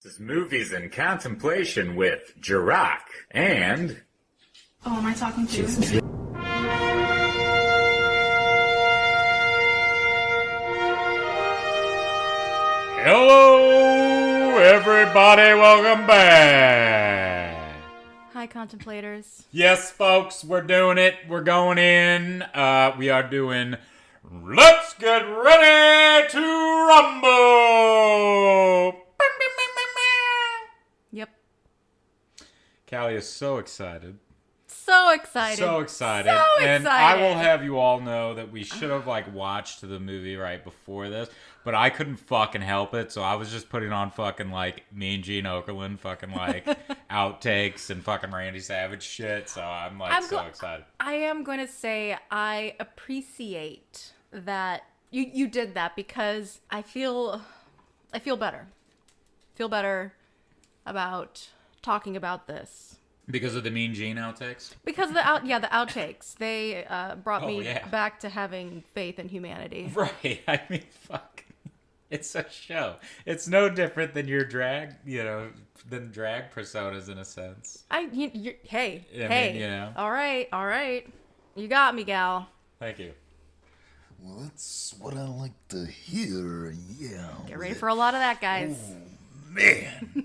This is Movies in Contemplation with Jarokk and... Oh, am I talking to you? Hello, everybody. Welcome back. Hi, contemplators. Yes, folks, we're doing it. We're going in. We are doing... Let's get ready to rumble. Yep. Callie is so excited. So excited. So excited. So And excited. I will have you all know that we should have watched the movie right before this, but I couldn't fucking help it, so I was just putting on fucking Mean Gene Okerlund fucking outtakes and fucking Randy Savage shit, so I'm so excited. I am going to say I appreciate that you did that because I feel better. Feel better about talking about this. Because of the Mean Gene outtakes? Because the outtakes, they brought me yeah. back to having faith in humanity. Right. I mean, fuck. It's a show. It's no different than your drag, than drag personas in a sense. Hey. Mean, All right. You got me, gal. Thank you. Well, that's what I like to hear, yeah. Get ready for a lot of that, guys. Oh, man. The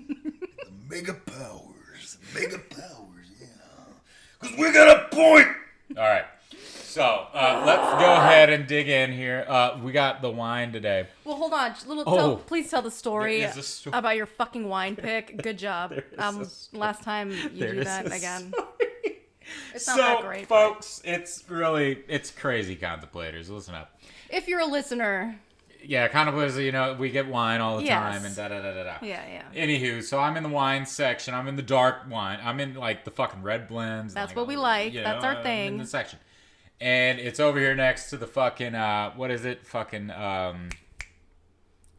mega powers, yeah. Because we got a point! All right. So, let's go ahead and dig in here. We got the wine today. Well, hold on. Please tell the story There is a story. about your fucking wine pick. Good job. There is a Last time you There do is that a again. story. It's not that great. Folks, it's crazy, contemplators. Listen up. If you're a listener. Yeah, contemplators, we get wine all the Yes. time and da-da-da-da-da. Yeah. Anywho, so I'm in the wine section. I'm in the dark wine. I'm in, the fucking red blends. That's what we like. That's our I'm thing. in the section. And it's over here next to the fucking, what is it? Fucking, The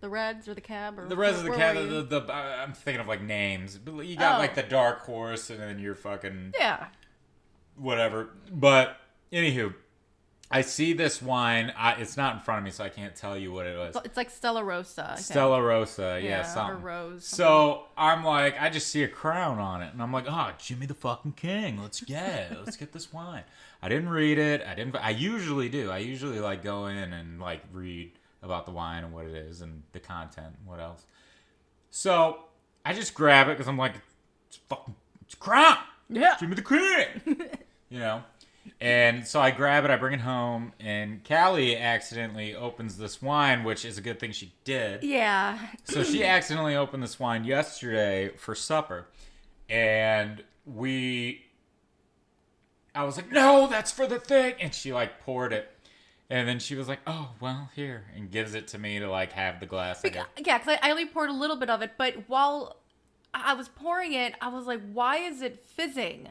Reds or the Cab? Or the rest of the where cat, were you? I'm thinking of names. But you got the dark horse, and then you're fucking Yeah. whatever. But anywho, I see this wine. It's not in front of me, so I can't tell you what it was. It's like Stella Rosa. I think. Stella Rosa, yeah, Or something. Rose. So I'm I just see a crown on it, and I'm like, oh, Jimmy the fucking King. Let's get this wine. I didn't read it. I usually do. I usually go in and read about the wine and what it is and the content and what else. So I just grab it because I'm it's a crown. Yeah. Jimmy the King. And so I grab it, I bring it home, and Callie accidentally opens this wine, which is a good thing she did. Yeah. So she accidentally opened this wine yesterday for supper, and I was like, no, that's for the thing, and she poured it, and then she was like, oh, well, here, and gives it to me to have the glass. Yeah, because I only poured a little bit of it, but while I was pouring it, I was like, why is it fizzing?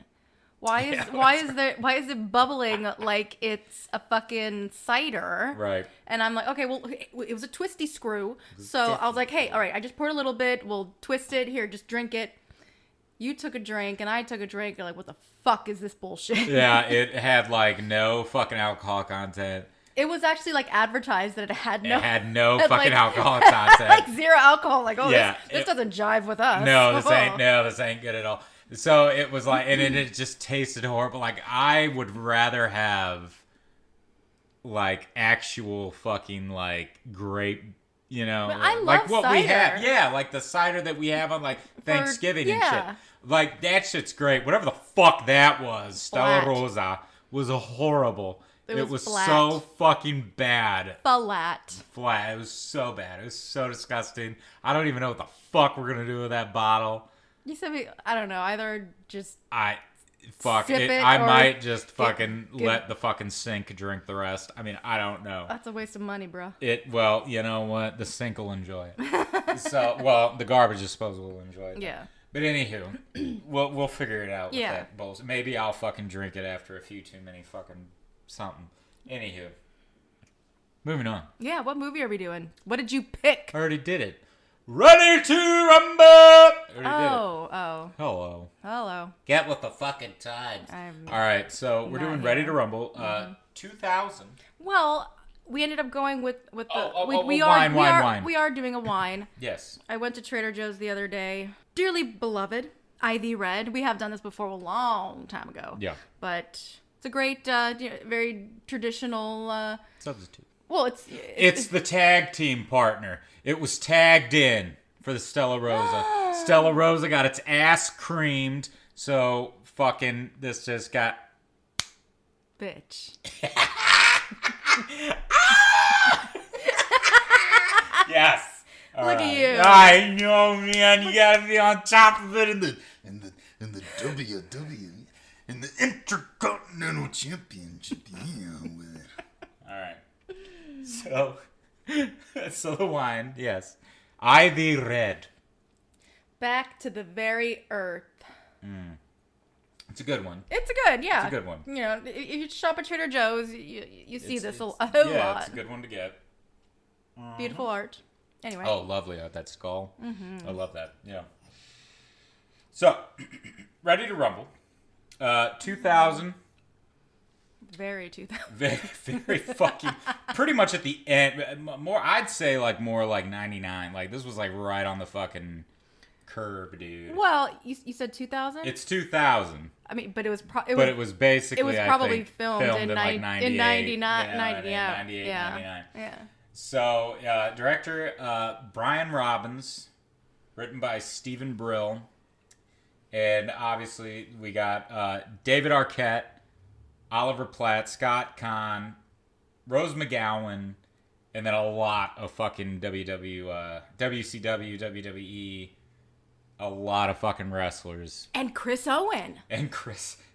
Why is it bubbling like it's a fucking cider? Right. And I'm like, okay, well, it was a twisty screw. So I was like, hey, all right, I just poured a little bit. We'll twist it. Here, just drink it. You took a drink and I took a drink. You're like, what the fuck is this bullshit? Yeah, it had no fucking alcohol content. It was actually advertised that it had no. It had no fucking alcohol content. Zero alcohol. Yeah, this doesn't jive with us. No, this ain't good at all. So it was and it just tasted horrible. I would rather have actual fucking grape, I love what cider. we have. Yeah, the cider that we have on Thanksgiving and shit. That shit's great. Whatever the fuck that was, Stella Rosa was horrible. It was flat. so fucking bad. Flat. It was so bad. It was so disgusting. I don't even know what the fuck we're gonna do with that bottle. You said I don't know, either just sip it I or might just fucking get- let the fucking sink drink the rest. I mean, I don't know. that's a waste of money, bro. Well, you know what? The sink will enjoy it. The garbage disposal will enjoy it. Yeah. But anywho, we'll figure it out with Yeah. that bullshit. Maybe I'll fucking drink it after a few too many fucking something. Anywho. Moving on. Yeah, what movie are we doing? What did you pick? I already did it. Ready to rumble! Oh. Hello. Get with the fucking times. All right, so we're doing not Ready here. to Rumble. 2000. Well, we ended up going with the wine. we are doing a wine. Yes. I went to Trader Joe's the other day. Dearly beloved, Ivy Red. We have done this before a long time ago. Yeah. But it's a great, very traditional. Substitute. Well, It's the tag team partner. It was tagged in for the Stella Rosa. Stella Rosa got its ass creamed, so fucking this just got... bitch. Yes. All Look right. at you. I know, man. You gotta be on top of it. In the WW, in the Intercontinental Championship. Yeah, with it. All right. So the wine, yes. Ivy Red. Back to the very earth. It's a good one. It's a good, yeah. It's a good one. You know, if you shop at Trader Joe's, you see this a whole Yeah, lot. it's a good one to get. Beautiful art. Anyway. Oh, lovely. That skull. I love that. Yeah. So, ready to rumble. 2000. Very 2000. Very, very fucking... pretty much at the end. I'd say more like 99. Like, this was like right on the fucking curb, dude. Well, you said 2000? It's 2000. I mean, but it was basically, it was I probably think, filmed in like 98. in 99, Yeah, 98, 98, 99. Yeah. So, director Brian Robbins, written by Stephen Brill, and obviously we got David Arquette, Oliver Platt, Scott Kahn, Rose McGowan, and then a lot of fucking WCW, WWE, a lot of fucking wrestlers. And Chris Owen. And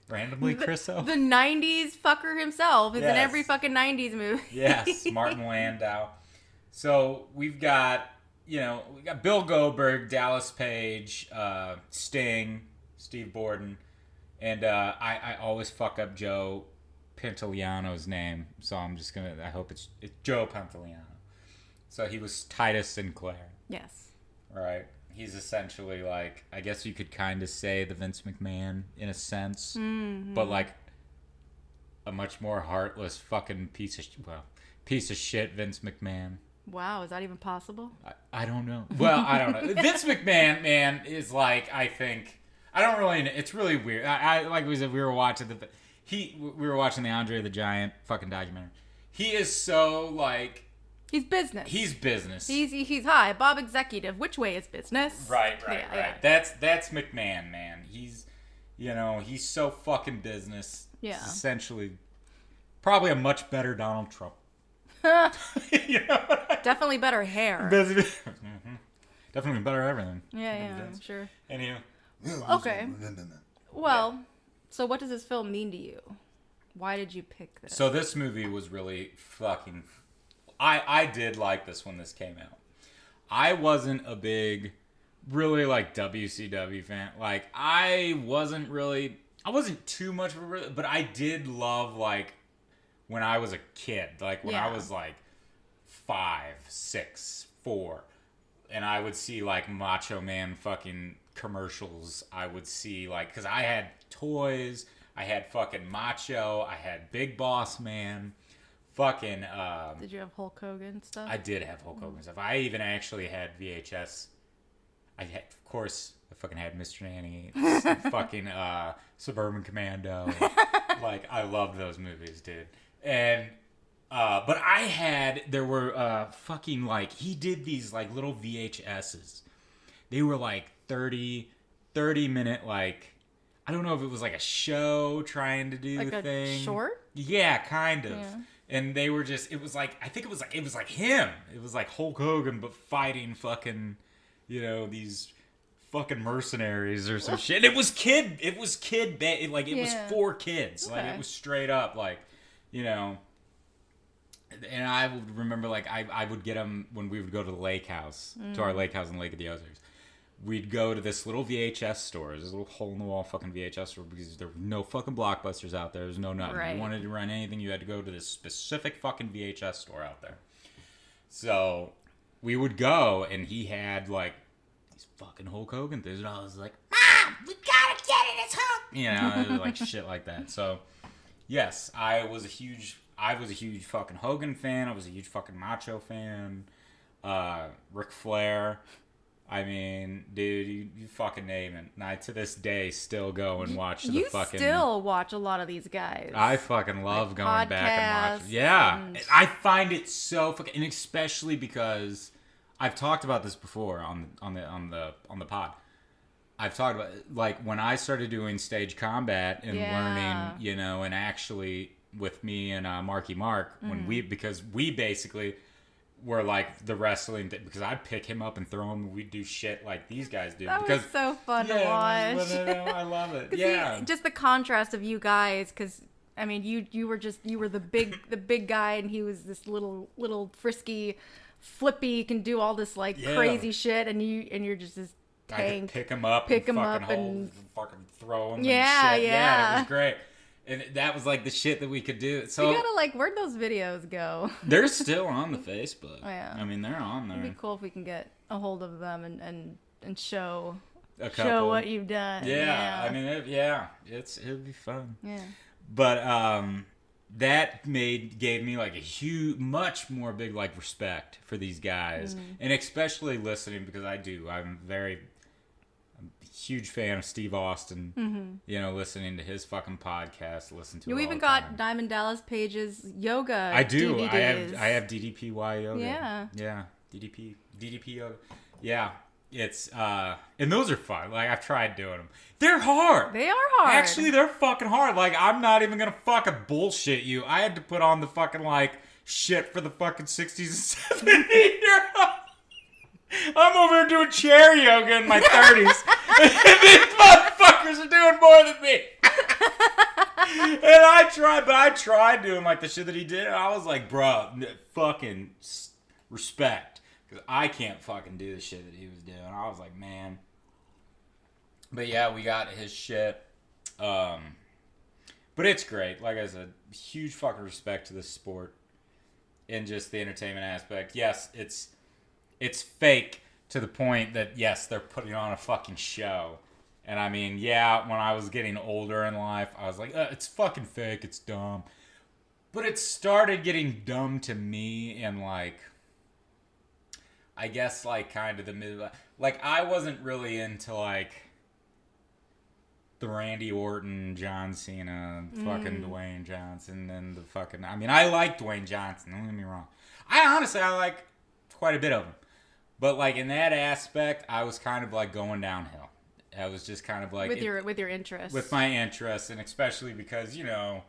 randomly Chris Owen. The 90s fucker himself is in Yes. every fucking 90s movie. Yes, Martin Landau. So we got Bill Goldberg, Dallas Page, Sting, Steve Borden, and I always fuck up Joe Pantoliano's name, so I hope it's Joe Pantoliano. So he was Titus Sinclair. Yes. Right. He's essentially like, I guess you could kind of say the Vince McMahon in a sense, but like a much more heartless fucking piece of shit Vince McMahon. Wow, is that even possible? I don't know. Well, I don't know. Vince McMahon, man, is like, I think, I don't really know. It's really weird. I like we said, we were watching the Andre the Giant fucking documentary. He is so like, He's business. he's business. He's high. Bob Executive. Which way is business? Right. Yeah. That's McMahon, man. He's so fucking business. Yeah. He's essentially probably a much better Donald Trump. Definitely better hair. Definitely better everything. Yeah, I'm sure. Anywho. Okay. Well, so what does this film mean to you? Why did you pick this? So this movie was really fucking... I did like this when this came out. I wasn't a big, really like WCW fan. Like, I wasn't too much of a... But I did love, like, when I was a kid. Like, when I was, like, 5, 6, 4. And I would see, like, Macho Man fucking commercials. I would see, like... Because I had toys. I had fucking Macho. I had Big Boss Man. Fucking... Did you have Hulk Hogan stuff? I did have Hulk Hogan stuff. I even actually had VHS. I fucking had Mr. Nanny. Fucking Suburban Commando. Like, I loved those movies, dude. And... but there were fucking, like, he did these, like, little VHSs. They were, like, 30-minute, like, I don't know if it was, like, a show trying to do like the a thing. short? Yeah, kind of. Yeah. And they were just, it was like him. It was like Hulk Hogan, but fighting fucking, these fucking mercenaries or some shit. It was was for kids. Okay. Like, it was straight up, like, and I would remember, like, I would get them when we would go to the lake house, to our lake house in Lake of the Ozarks. We'd go to this little VHS store, this little hole-in-the-wall fucking VHS store, because there were no fucking Blockbusters out there. There was no nothing. Right. You wanted to run anything, you had to go to this specific fucking VHS store out there. So we would go, and he had, like, these fucking Hulk Hogan things, and I was like, Mom, we gotta get it, it's Hulk! It was like shit like that. So, yes, I I was a huge fucking Hogan fan. I was a huge fucking Macho fan. Ric Flair. I mean, dude, you fucking name it. And I, to this day, still go and watch the fucking... You still watch a lot of these guys. I fucking love like going back and watching. Yeah. And I find it so fucking... And especially because I've talked about this before on the pod. I've talked about, like, when I started doing stage combat and learning, you know, and actually with me and Marky Mark, when because we basically... were like the wrestling because I'd pick him up and throw him and we'd do shit like these guys do. That because, was so fun to watch. I love it. Yeah. Just the contrast of you guys, because I mean you were the big guy and he was this little frisky, flippy, can do all this like crazy shit and you're just this tank. I could pick him up and fucking throw him. Yeah, and shit. Yeah, it was great. And that was like the shit that we could do. So you gotta like, where'd those videos go? They're still on the Facebook. Oh, yeah. I mean, they're on there. It'd be cool if we can get a hold of them and show what you've done. Yeah. I mean, it'd be fun. Yeah. But that gave me like a much more big like respect for these guys, and especially listening because I'm a huge fan of Steve Austin. You know, listening to his fucking podcast, listen to. You it even all got the time. Diamond Dallas Page's yoga. I do. DVDs. I have DDPY yoga. Yeah. Yeah. DDP yoga. Yeah. It's and those are fun. Like I've tried doing them. They're hard. They are hard. Actually, they're fucking hard. Like I'm not even gonna fucking bullshit you. I had to put on the fucking like shit for the fucking 60s and 70s. I'm over here doing chair yoga in my 30s. And these motherfuckers are doing more than me. And I tried doing like the shit that he did. And I was like, bro, fucking respect. Because I can't fucking do the shit that he was doing. I was like, man. But yeah, we got his shit. But it's great. Like I said, huge fucking respect to this sport. And just the entertainment aspect. Yes, it's fake to the point that, yes, they're putting on a fucking show. And I mean, yeah, when I was getting older in life, I was like, it's fucking fake, it's dumb. But it started getting dumb to me in, like, I guess, like, kind of the middle. Like, I wasn't really into, like, the Randy Orton, John Cena, fucking Dwayne Johnson, and the fucking... I mean, I like Dwayne Johnson, don't get me wrong. I like quite a bit of him. But, like, in that aspect, I was kind of, like, going downhill. I was just kind of, like... With your interests. With my interests, and especially because, you know,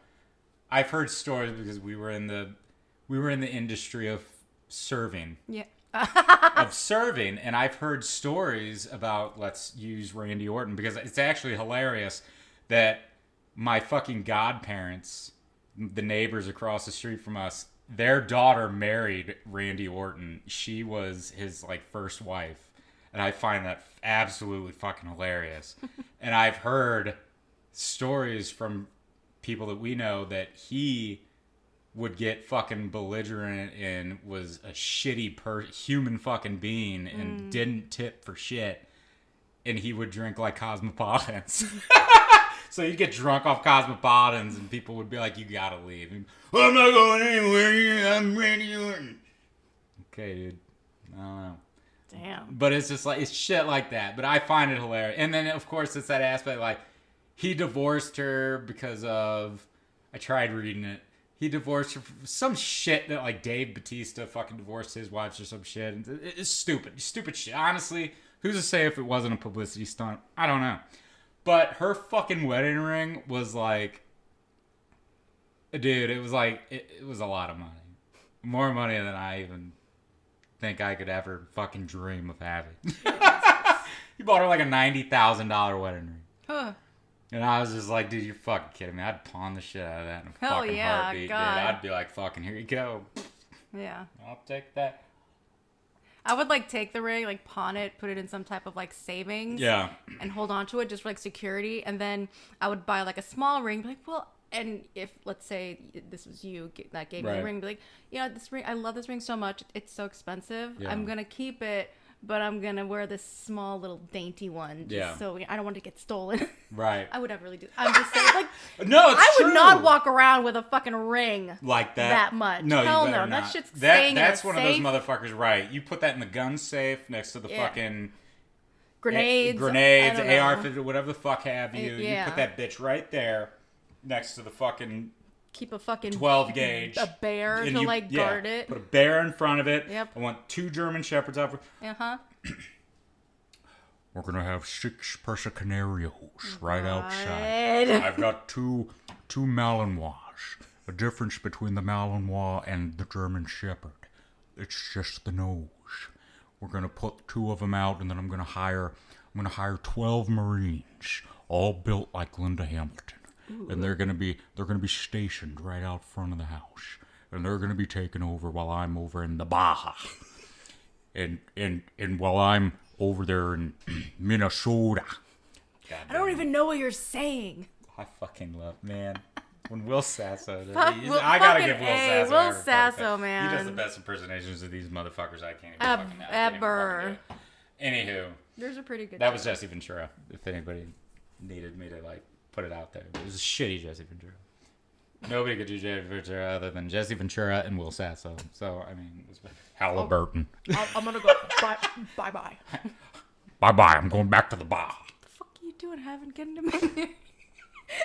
I've heard stories because we were in the industry of serving. Yeah. Of serving, and I've heard stories about, let's use Randy Orton, because it's actually hilarious that my fucking godparents, the neighbors across the street from us, their daughter married Randy Orton. She was his, like, first wife. And I find that absolutely fucking hilarious. And I've heard stories from people that we know that he would get fucking belligerent and was a shitty human fucking being and didn't tip for shit. And he would drink, like, Cosmopolitans. So you'd get drunk off Cosmopolitans and people would be like, you gotta leave. And, I'm not going anywhere. I'm Randy Orton. Okay, dude. I don't know. Damn. But it's just like, it's shit like that. But I find it hilarious. And then, of course, it's that aspect, like, he divorced her because of, I tried reading it. He divorced her for some shit that, like, Dave Bautista fucking divorced his wife or some shit. It's stupid. Stupid shit. Honestly, who's to say if it wasn't a publicity stunt? I don't know. But her fucking wedding ring was like, dude, it was like, it was a lot of money. More money than I even think I could ever fucking dream of having. He bought her like a $90,000 wedding ring. Huh. And I was just like, dude, you're fucking kidding me. I'd pawn the shit out of that in a Hell fucking yeah, heartbeat, God. dude. I'd be like, fucking, here you go. Yeah. I'll take that. I would, like, take the ring, like, pawn it, put it in some type of, like, savings. Yeah. And hold on to it just for, like, security. And then I would buy, like, a small ring. Be like, well, and if, let's say, this was you that gave me the Right. ring. Be like, yeah, this ring, I love this ring so much. It's so expensive. Yeah. I'm going to keep it but I'm gonna wear this small little dainty one just so I don't want it to get stolen. Right. I would never really do. I'm just saying, like, no, it's I would true. not walk around with a fucking ring like that much. No, hell you better no. not. That shit's staying That's in a one safe. of those motherfuckers. Right. You put that in the gun safe next to the fucking grenades, AR-50, whatever the fuck have you. Yeah. You put that bitch right there next to the fucking. Keep a fucking 12 gauge. a bear to guard it. Put a bear in front of it. Yep. I want 2 German Shepherds out. Uh-huh. We're gonna have 6 Persian Canarios right outside. I've got two Malinois. The difference between the Malinois and the German Shepherd, it's just the nose. We're gonna put 2 of them out, and then I'm gonna hire 12 Marines, all built like Linda Hamilton. Ooh. And they're gonna be stationed right out front of the house, and they're gonna be taking over while I'm over in the Baja, and while I'm over there in Minnesota. I don't even know what you're saying. I fucking love, man. When Will Sasso does I gotta give Will Sasso. Will Sasso, man. He does the best impersonations of these motherfuckers I can't even ever. Anywho, there's a pretty good. That was Jesse Ventura. If anybody needed me to like put it out there, it was a shitty Jesse Ventura. Nobody could do Jesse Ventura other than Jesse Ventura and Will Sasso. So I mean, it was Halliburton. I'm gonna go. Bye. Bye. I'm going back to the bar. What the fuck are you doing? Getting him in there.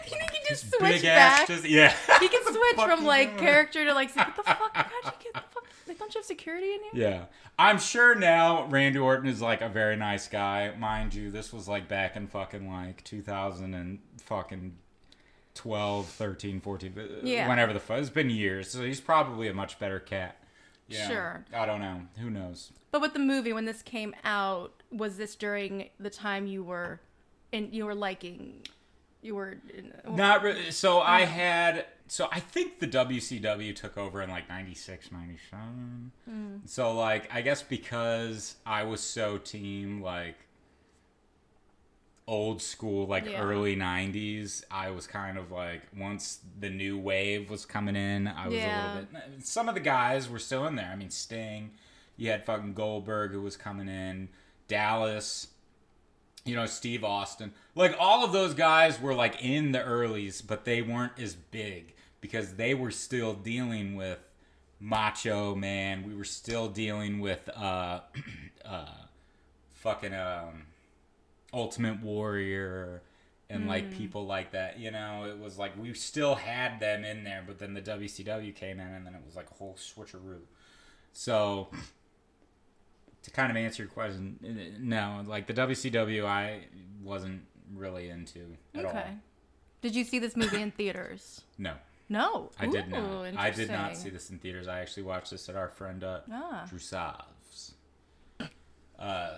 You can just switch big back. Ass, yeah. He can switch from like character to like, what the fuck? How'd you get the fuck? Like, don't you have security in here? Yeah. I'm sure now Randy Orton is like a very nice guy. Mind you, this was like back in fucking like 2000 and fucking 12, 13, 14. Yeah. Whenever the fuck. It's been years. So he's probably a much better cat. Yeah. Sure. I don't know. Who knows? But with the movie, when this came out, was this during the time you were liking... Not really. So I think the WCW took over in like 96, 97. So like, I guess because I was so team like old school, like early 90s, I was kind of like, once the new wave was coming in, I was a little bit, some of the guys were still in there. I mean, Sting, you had fucking Goldberg who was coming in, Dallas, Steve Austin. Like, all of those guys were, like, in the earlies, but they weren't as big because they were still dealing with Macho Man. We were still dealing with fucking Ultimate Warrior and, like, people like that. It was like we still had them in there, but then the WCW came in, and then it was, like, a whole switcheroo. So... to kind of answer your question, no, like the WCW I wasn't really into at all. Did you see this movie in theaters? No. No? I did not. I did not see this in theaters. I actually watched this at our friend Drew Sav's.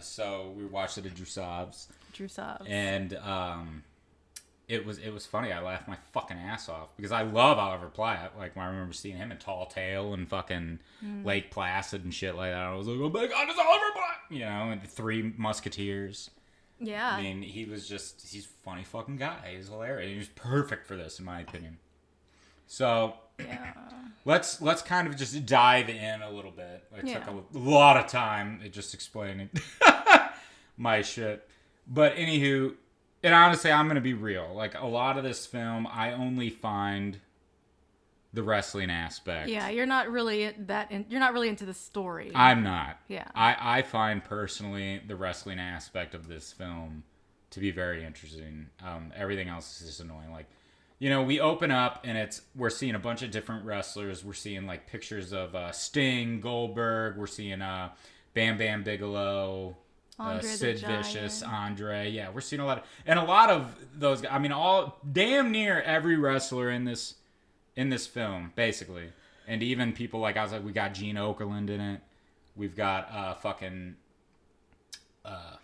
So we watched it at Drew Sav's. And it was funny. I laughed my fucking ass off because I love Oliver Platt. Like, when I remember seeing him in Tall Tale and fucking Lake Placid and shit like that, I was like, oh my god, it's Oliver Platt! And the Three Musketeers. Yeah. I mean, he's a funny fucking guy. He's hilarious. He was perfect for this, in my opinion. So, let's kind of just dive in a little bit. It took a lot of time just explaining my shit. But anywho... and honestly, I'm going to be real. Like, a lot of this film, I only find the wrestling aspect. Yeah, you're not really into the story. I'm not. Yeah. I find personally the wrestling aspect of this film to be very interesting. Everything else is just annoying. Like, we open up and we're seeing a bunch of different wrestlers. We're seeing like pictures of Sting, Goldberg. We're seeing Bam Bam Bigelow. Sid Vicious, Andre. Yeah, we're seeing a lot of those guys. I mean, damn near every wrestler in this film, basically. And even people like, I was like, we got Gene Okerlund in it. We've got fucking god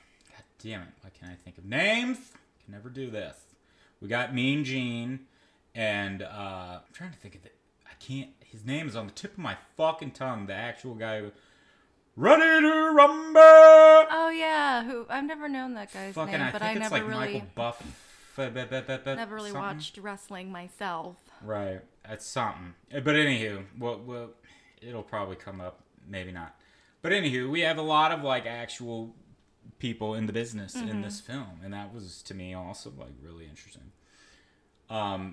damn it, why can't I think of names? Can never do this. We got Mean Gene, and I'm trying to think of it. I can't. His name is on the tip of my fucking tongue. The actual guy who. Ready to rumble! Oh yeah, who I've never known that guy's name, but I never really Michael Buff. Never really something? watched wrestling myself. Right, that's something. But anywho, well, it'll probably come up, maybe not. But anywho, we have a lot of like actual people in the business in this film, and that was to me also like really interesting.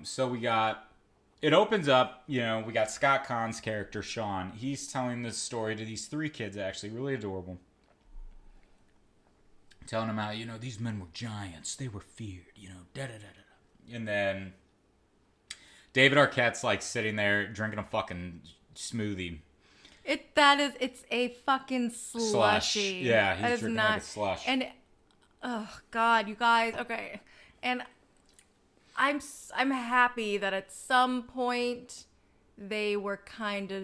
So we got, it opens up, we got Scott Caan's character Sean. He's telling this story to these 3 kids, actually really adorable, telling them how these men were giants, they were feared, da da da da. And then David Arquette's like sitting there drinking a fucking smoothie. It's a fucking slushy. Yeah, he's drinking like a slush. And oh god, you guys, okay. And I'm happy that at some point they were cutting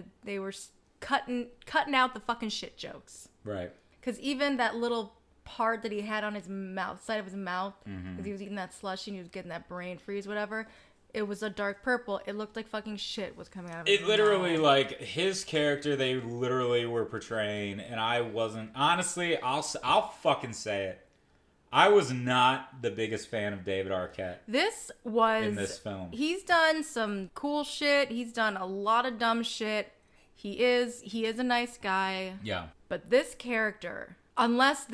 out the fucking shit jokes. Right. Cuz even that little part that he had on his mouth, side of his mouth, because he was eating that slushy and he was getting that brain freeze, whatever. It was a dark purple. It looked like fucking shit was coming out of his It literally, mouth. like, his character, they literally were portraying, and I wasn't, honestly, I'll fucking say it. I was not the biggest fan of David Arquette in this film. He's done some cool shit. He's done a lot of dumb shit. He is a nice guy. Yeah. But this character, unless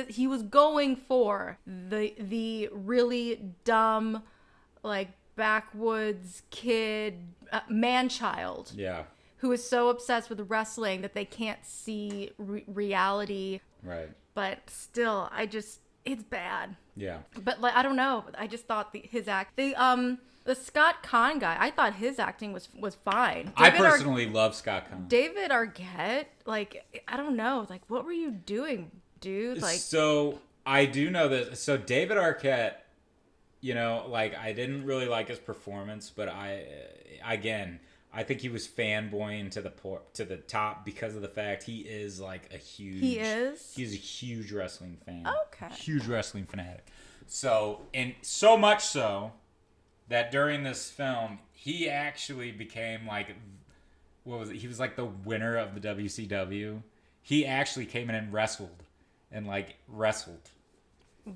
he was going for the really dumb, like, backwoods kid, man-child. Yeah. Who is so obsessed with wrestling that they can't see reality. Right. But still, it's bad. Yeah. But like, I don't know. I just thought the Scott Caan guy, I thought his acting was fine. I personally love Scott Caan. David Arquette, like, I don't know. Like, what were you doing, dude? Like, so I do know that. So David Arquette, like, I didn't really like his performance, but I think he was fanboying to the top because of the fact he is like he's a huge wrestling fan. Okay. Huge wrestling fanatic. So, and so much so that during this film, he actually became like, what was it? He was like the winner of the WCW. He actually came in and wrestled.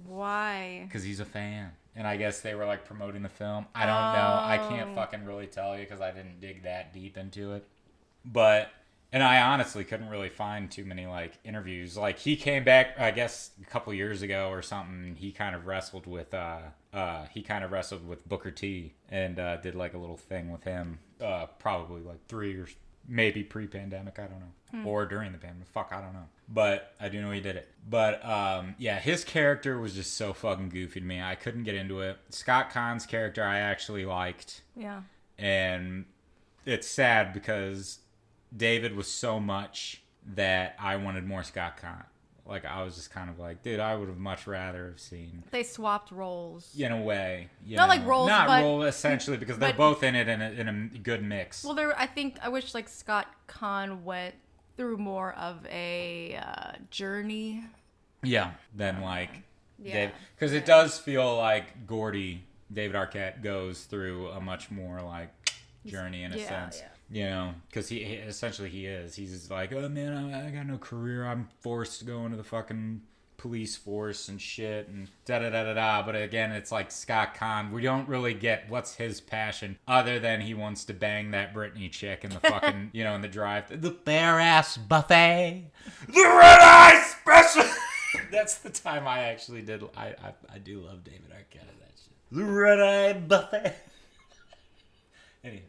Why? Because he's a fan. And I guess they were like promoting the film. I don't know. I can't fucking really tell you because I didn't dig that deep into it. But, and I honestly couldn't really find too many like interviews. Like he came back, I guess, a couple years ago or something. He kind of wrestled with Booker T and did like a little thing with him. Probably like 3 years, maybe pre-pandemic. I don't know. Or during the pandemic. Fuck, I don't know. But I do know he did it. But yeah, his character was just so fucking goofy to me. I couldn't get into it. Scott Caan's character I actually liked. Yeah. And it's sad because David was so much that I wanted more Scott Caan. Like, I was just kind of like, dude, I would have much rather have seen. They swapped roles. In a way. Not like roles, not but... role, essentially, because they're both in it in a good mix. Well, I wish, like, Scott Caan went through more of a journey. Yeah, than, like, yeah. Dave. Because it does feel like David Arquette goes through a much more, like, journey in a sense. Yeah. Because he essentially he is. He's just like, oh man, I got no career. I'm forced to go into the fucking police force and shit and da da da da da. But again, it's like Scott Caan. We don't really get what's his passion other than he wants to bang that Britney chick in the fucking in the drive. The bare ass buffet, the red eye special. That's the time I actually did. I do love David Arquette of that shit. The red eye buffet. Anyway.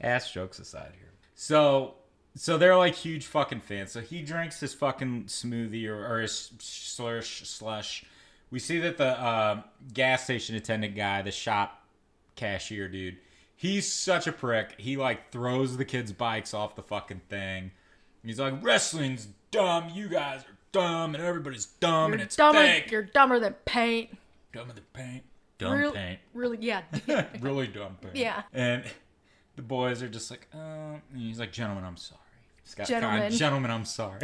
Ass jokes aside here. So they're like huge fucking fans. So he drinks his fucking smoothie or his slush. We see that the gas station attendant guy, the shop cashier dude, he's such a prick. He like throws the kids' bikes off the fucking thing. He's like, wrestling's dumb. You guys are dumb and everybody's dumb and it's fake. You're dumber than paint. Dumber than paint. Dumb paint. Really, yeah. Really dumb paint. Yeah. And the boys are just like, and he's like, gentlemen, I'm sorry. Scott Gentlemen. Caan, gentlemen, I'm sorry.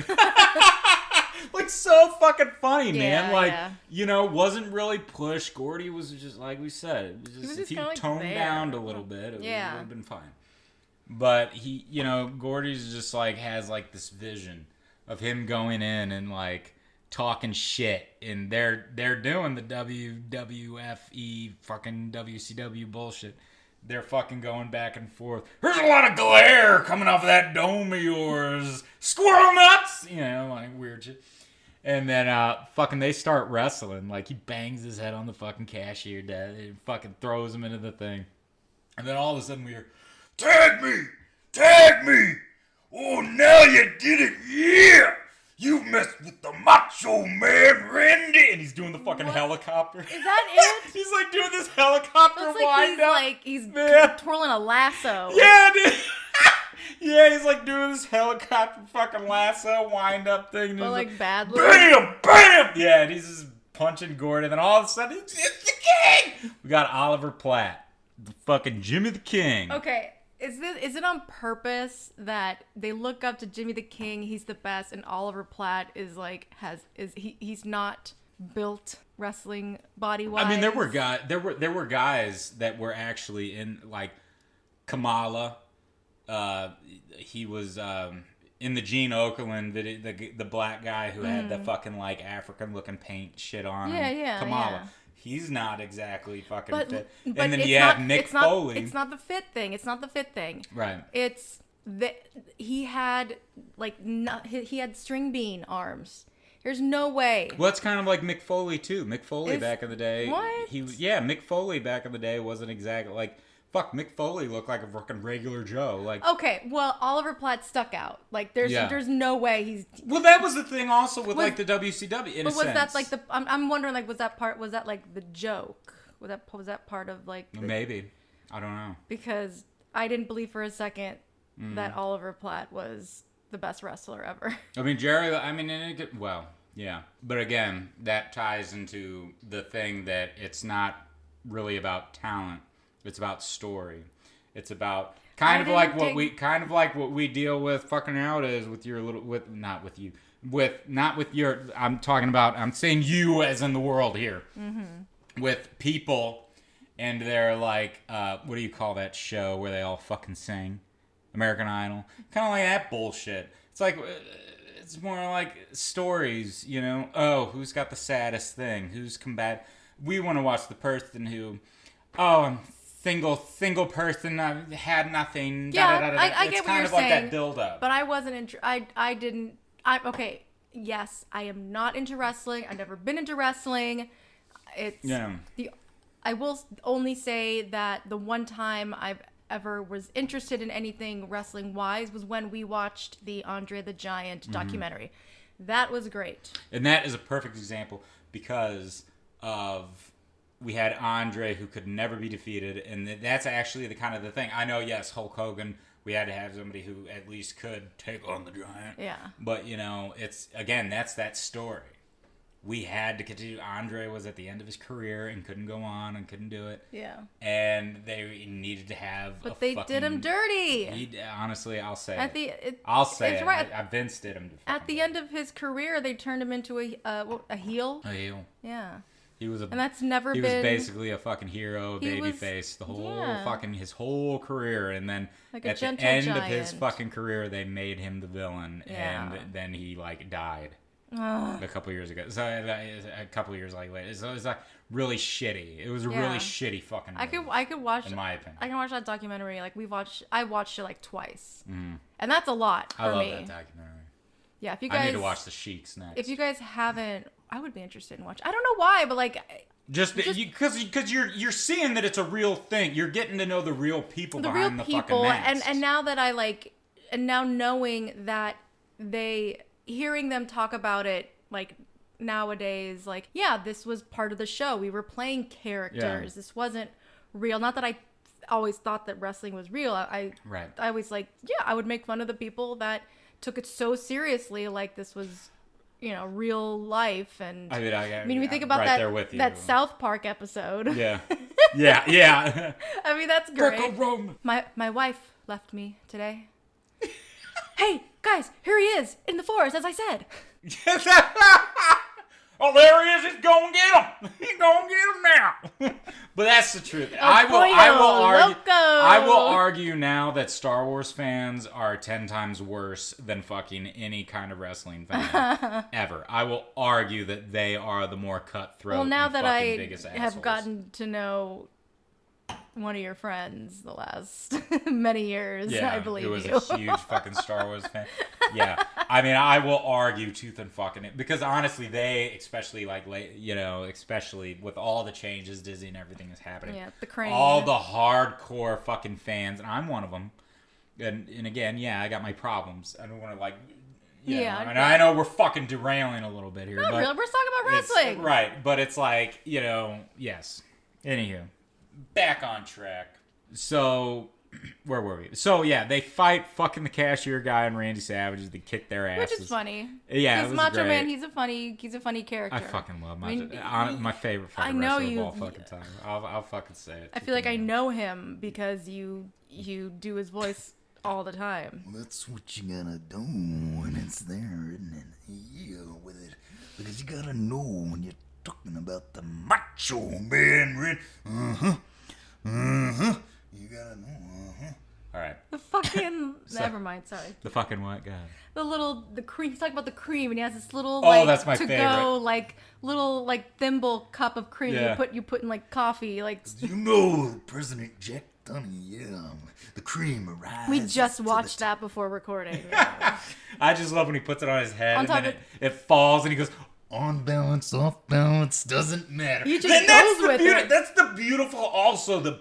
Like, so fucking funny, man. Like, wasn't really pushed. Gordy was just, like we said, it was just, if he like toned there. down a little bit, it would have been fine. But he, Gordy's just, like, has, like, this vision of him going in and, like, talking shit. And they're doing the WWFE fucking WCW bullshit. they're fucking going back and forth. There's a lot of glare coming off of that dome of yours. Squirrel nuts! You know, like weird shit. And then fucking they start wrestling. Like he bangs his head on the fucking cashier desk and fucking throws him into the thing. And then all of a sudden we hear, Tag me! Tag me! Oh, now you did it! Yeah! You messed with the Macho Man, Randy! and he's doing the fucking helicopter. Is that it? He's like doing this helicopter Looks wind up. like he's Yeah. twirling a lasso. Yeah, dude. Yeah, he's like doing this helicopter fucking lasso wind up thing. And But he's like badly. Bam! Bam! yeah, and he's just punching Gordon, and then all of a sudden, it's the king! We got Oliver Platt, the fucking Jimmy the King. Okay, is it on purpose that they look up to Jimmy the King? He's the best, and Oliver Platt is like he's not built wrestling body wise. I mean, there were guys that were actually in like Kamala. He was in the Gene Okerlund video, the black guy who had the fucking like African looking paint shit on. Yeah, Kamala. yeah. He's not exactly fucking but, fit. but And then it's you have not, Mick it's not, Foley. It's not the fit thing. It's not the fit thing. Right. It's that he had he had string bean arms. There's no way. Well, it's kind of like Mick Foley too. Mick Foley Is- back in the day. what? Mick Foley back in the day wasn't exactly like fuck. Mick Foley looked like a fucking regular Joe. Like Okay, well, Oliver Platt stuck out. Like there's no way he's. well, that was the thing also with like the WCW in But a was sense. that like the? I'm wondering like was that like the joke? Was that part of like the, Maybe. I don't know. because I didn't believe for a second that Oliver Platt was the best wrestler ever. I mean, Jerry, well, yeah. But again, that ties into the thing that it's not really about talent. It's about story. It's about kind of like what we deal with fucking nowadays with your little, not with you, not with your, I'm saying you as in the world here. Mm-hmm. With people and they're like, what do you call that show where they all fucking sing? American Idol. Kind of like that bullshit. It's like, it's more like stories, you know? Oh, who's got the saddest thing? Who's combat? We want to watch the person who, I'm single person, I had nothing. Yeah, I it's get what kind you're of like saying, that build up. But I wasn't. Okay. Yes, I am not into wrestling. I've never been into wrestling. I will only say that the one time I've ever was interested in anything wrestling wise was when we watched the Andre the Giant documentary. That was great. And that is a perfect example because of we had Andre who could never be defeated, and that's actually the kind of the thing. I know, yes, Hulk Hogan, we had to have somebody who at least could take on the Giant. Yeah. But, you know, it's, again, that's that story. We had to continue. Andre was at the end of his career and couldn't go on and couldn't do it. Yeah. And they needed to have But they did him dirty. Honestly, I'll say At it. I'll say it's it. right. Vince did him. At the end of his career, they turned him into a heel. A heel. Yeah. He was And that's never He been. was basically a fucking hero, a He baby was- face, the whole yeah. fucking his whole career, and then Like a at the gentle end of his giant. fucking career, they made him the villain, Yeah. and then he like died a couple years ago. So a couple years later, so it was like really shitty. It was a Yeah. really shitty fucking. Movie, I could watch. in my opinion. I can watch that documentary. Like I watched it like twice, and that's a lot for I love me. that documentary. Yeah, if you guys I need to watch The Sheiks next. If you guys haven't, I would be interested in watching. I don't know why, but like Just because you're seeing that it's a real thing. You're getting to know the real people the real behind the people, fucking masks. and now that I like, and now knowing that hearing them talk about it like nowadays, like yeah, this was part of the show. We were playing characters. Yeah. This wasn't real. Not that I always thought that wrestling was real. I always like I would make fun of the people that took it so seriously, like this was, real life. And I mean, we think about right there with you. that South Park episode. Yeah. Yeah. I mean, that's great. Greco-Roman. My wife left me today. Hey, guys, here he is in the forest, as I said. Oh, there he is. He's going to get him. He's going to get him now. But that's the truth. I will argue now that Star Wars fans are 10 times worse than fucking any kind of wrestling fan ever. I will argue that they are the more cutthroat. Well, now and that fucking I biggest have assholes. gotten to know one of your friends the last many years. Yeah, I believe it was you. a huge fucking Star Wars fan. Yeah, I mean, I will argue tooth and fucking it because honestly, they especially like especially with all the changes Disney and everything is happening. Yeah, the crane. All the hardcore fucking fans, and I'm one of them. And again, yeah, I got my problems. I don't want to like. Yeah, and I know we're fucking derailing a little bit here. Not but really. We're talking about wrestling. Right, but it's like, yes. Anywho, back on track. So, where were we? So, yeah, they fight fucking the cashier guy and Randy Savage. They kick their asses. Which is funny. Yeah, because Macho Man, he's a funny character. I fucking love Macho. I mean, my favorite fucking I know wrestler you, of all fucking time. I'll fucking say it. I feel like I know him because you do his voice all the time. Well, that's what you gotta do when it's there, isn't it? Yeah, with it. Because you gotta know when you're talking about the Macho Man, right? You gotta know, All right. The fucking... Never mind, sorry. The fucking what guy? The cream. He's talking about the cream, and he has this little, that's my to-go, little, thimble cup of cream Yeah. you put in, coffee, You know, President Jack Tunney, the cream arrives. We just watched that before recording. I just love when he puts it on his head On and top then of- it falls and he goes, On balance, off balance, doesn't matter. He just And that's goes the with it. That's the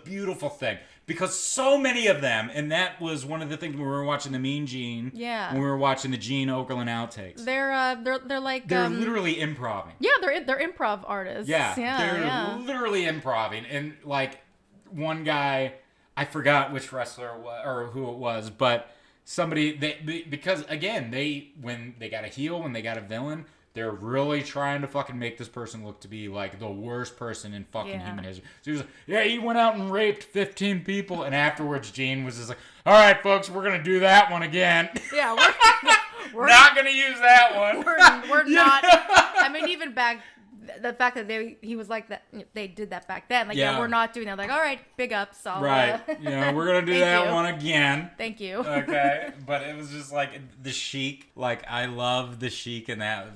beautiful thing. Because so many of them, and that was one of the things when we were watching the Mean Gene. Yeah. When we were watching the Gene Okerlund outtakes. They're like... They're literally improvising. Yeah, they're improv artists. Yeah. Yeah, They're yeah. literally improvising. And one guy, I forgot which wrestler it was, or who it was, but somebody, because again, when they got a heel, when they got a villain, they're really trying to fucking make this person look to be like the worst person in fucking human history. So he was like, yeah, he went out and raped 15 people. And afterwards, Gene was just like, all right, folks, we're going to do that one again. Yeah, we're not going to use that one. We're not. I mean, even back, the fact that he was like that, they did that back then. Yeah. We're not doing that. Like, all right, big ups. Right. We're going to do Thank that you. one again. Thank you. Okay. But it was just like the Sheik. I love the Sheik in that.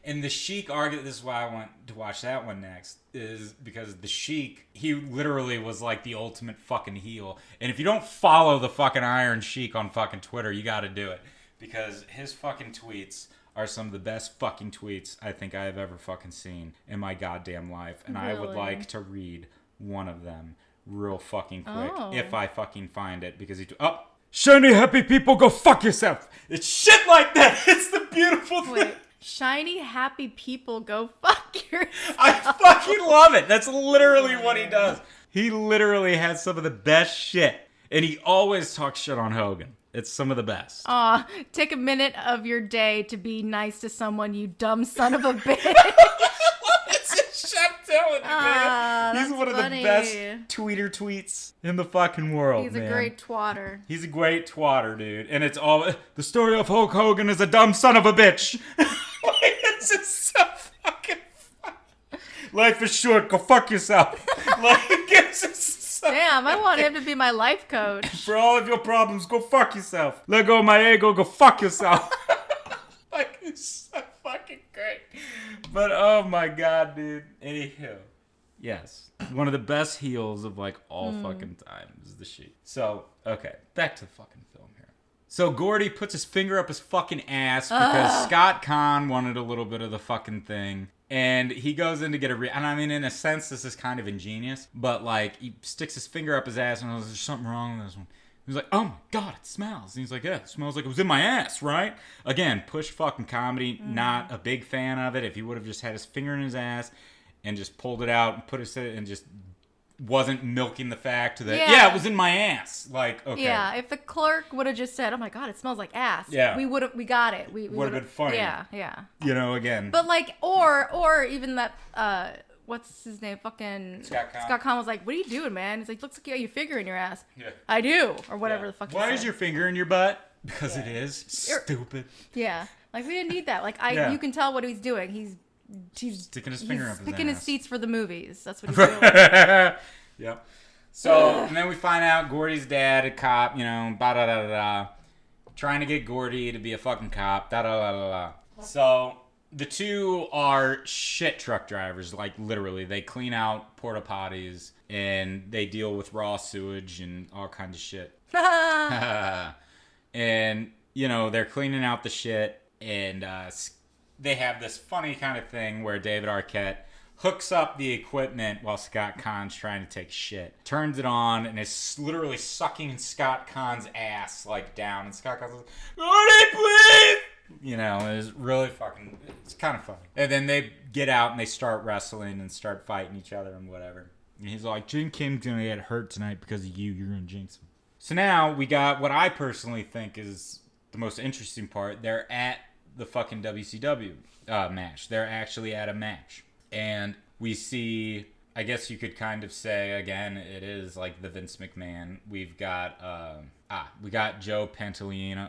And the Sheik argued, this is why I want to watch that one next, is because the Sheik, he literally was like the ultimate fucking heel. And if you don't follow the fucking Iron Sheik on fucking Twitter, you got to do it. Because his fucking tweets are some of the best fucking tweets I think I have ever fucking seen in my goddamn life. And I would Really? like to read one of them real fucking quick Oh. if I fucking find it. Because shiny happy people, go fuck yourself. It's shit like that. It's the beautiful thing. Wait, shiny, happy people, go fuck yourself. I fucking love it. That's literally what he does. He literally has some of the best shit. And he always talks shit on Hogan. It's some of the best. Take a minute of your day to be nice to someone, you dumb son of a bitch. I'm telling you, man. He's that's one of funny. the best tweeter tweets in the fucking world, He's man. a great twatter. He's a great twatter, dude. And it's all... The story of Hulk Hogan is a dumb son of a bitch. It's just so fucking funny. Life is short. Go fuck yourself. It's just so... Damn, I want him to be my life coach. For all of your problems, go fuck yourself. Let go of my ego. Go fuck yourself. It's so fucking great. But oh my god, dude. Anywho. Yes. One of the best heels of all fucking time is the Sheik. So, okay. Back to the fucking film here. So Gordy puts his finger up his fucking ass because Scott Conn wanted a little bit of the fucking thing. And he goes in to get and I mean, in a sense, this is kind of ingenious. But he sticks his finger up his ass and goes, there's something wrong with this one. He's like, oh my god, it smells. And he's like, yeah, it smells like it was in my ass, right? Again, push fucking comedy. Not a big fan of it. If he would have just had his finger in his ass and just pulled it out and put it and just wasn't milking the fact that, yeah, it was in my ass. Okay. Yeah, if the clerk would have just said, oh my god, it smells like ass. Yeah. We got it. We Would have been funny. Yeah, yeah. Again. But or even that, what's his name? Fucking Scott Conn. Scott Conn was like, what are you doing, man? He's like, looks like you got your finger in your ass. Yeah. I do. Or whatever the fuck he Why said. is your finger in your butt? Because it is. Stupid. Yeah. We didn't need that. Yeah. You can tell what he's doing. He's Sticking his finger up his picking his ass. seats for the movies. That's what he's doing. Yep. So, and then we find out Gordy's dad, a cop, ba-da-da-da-da, trying to get Gordy to be a fucking cop, da-da-da-da-da. So, the two are shit truck drivers. Like, literally, they clean out porta potties and they deal with raw sewage and all kinds of shit. And, you know, they're cleaning out the shit, and they have this funny kind of thing where David Arquette hooks up the equipment while Scott Con's trying to take shit. Turns it on, and is literally sucking Scott Con's ass, like, down. And Scott Con's like, Marty, please! You know, it's really fucking... It's kind of funny. And then they get out, and they start wrestling and start fighting each other and whatever. And he's like, Jim Kim's gonna get hurt tonight because of you. You're gonna jinx him. So now, we got what I personally think is the most interesting part. They're at the fucking WCW match. They're actually at a match. And we see, I guess you could kind of say, again, it is like the Vince McMahon. We've got, we got Joe Pantoliano.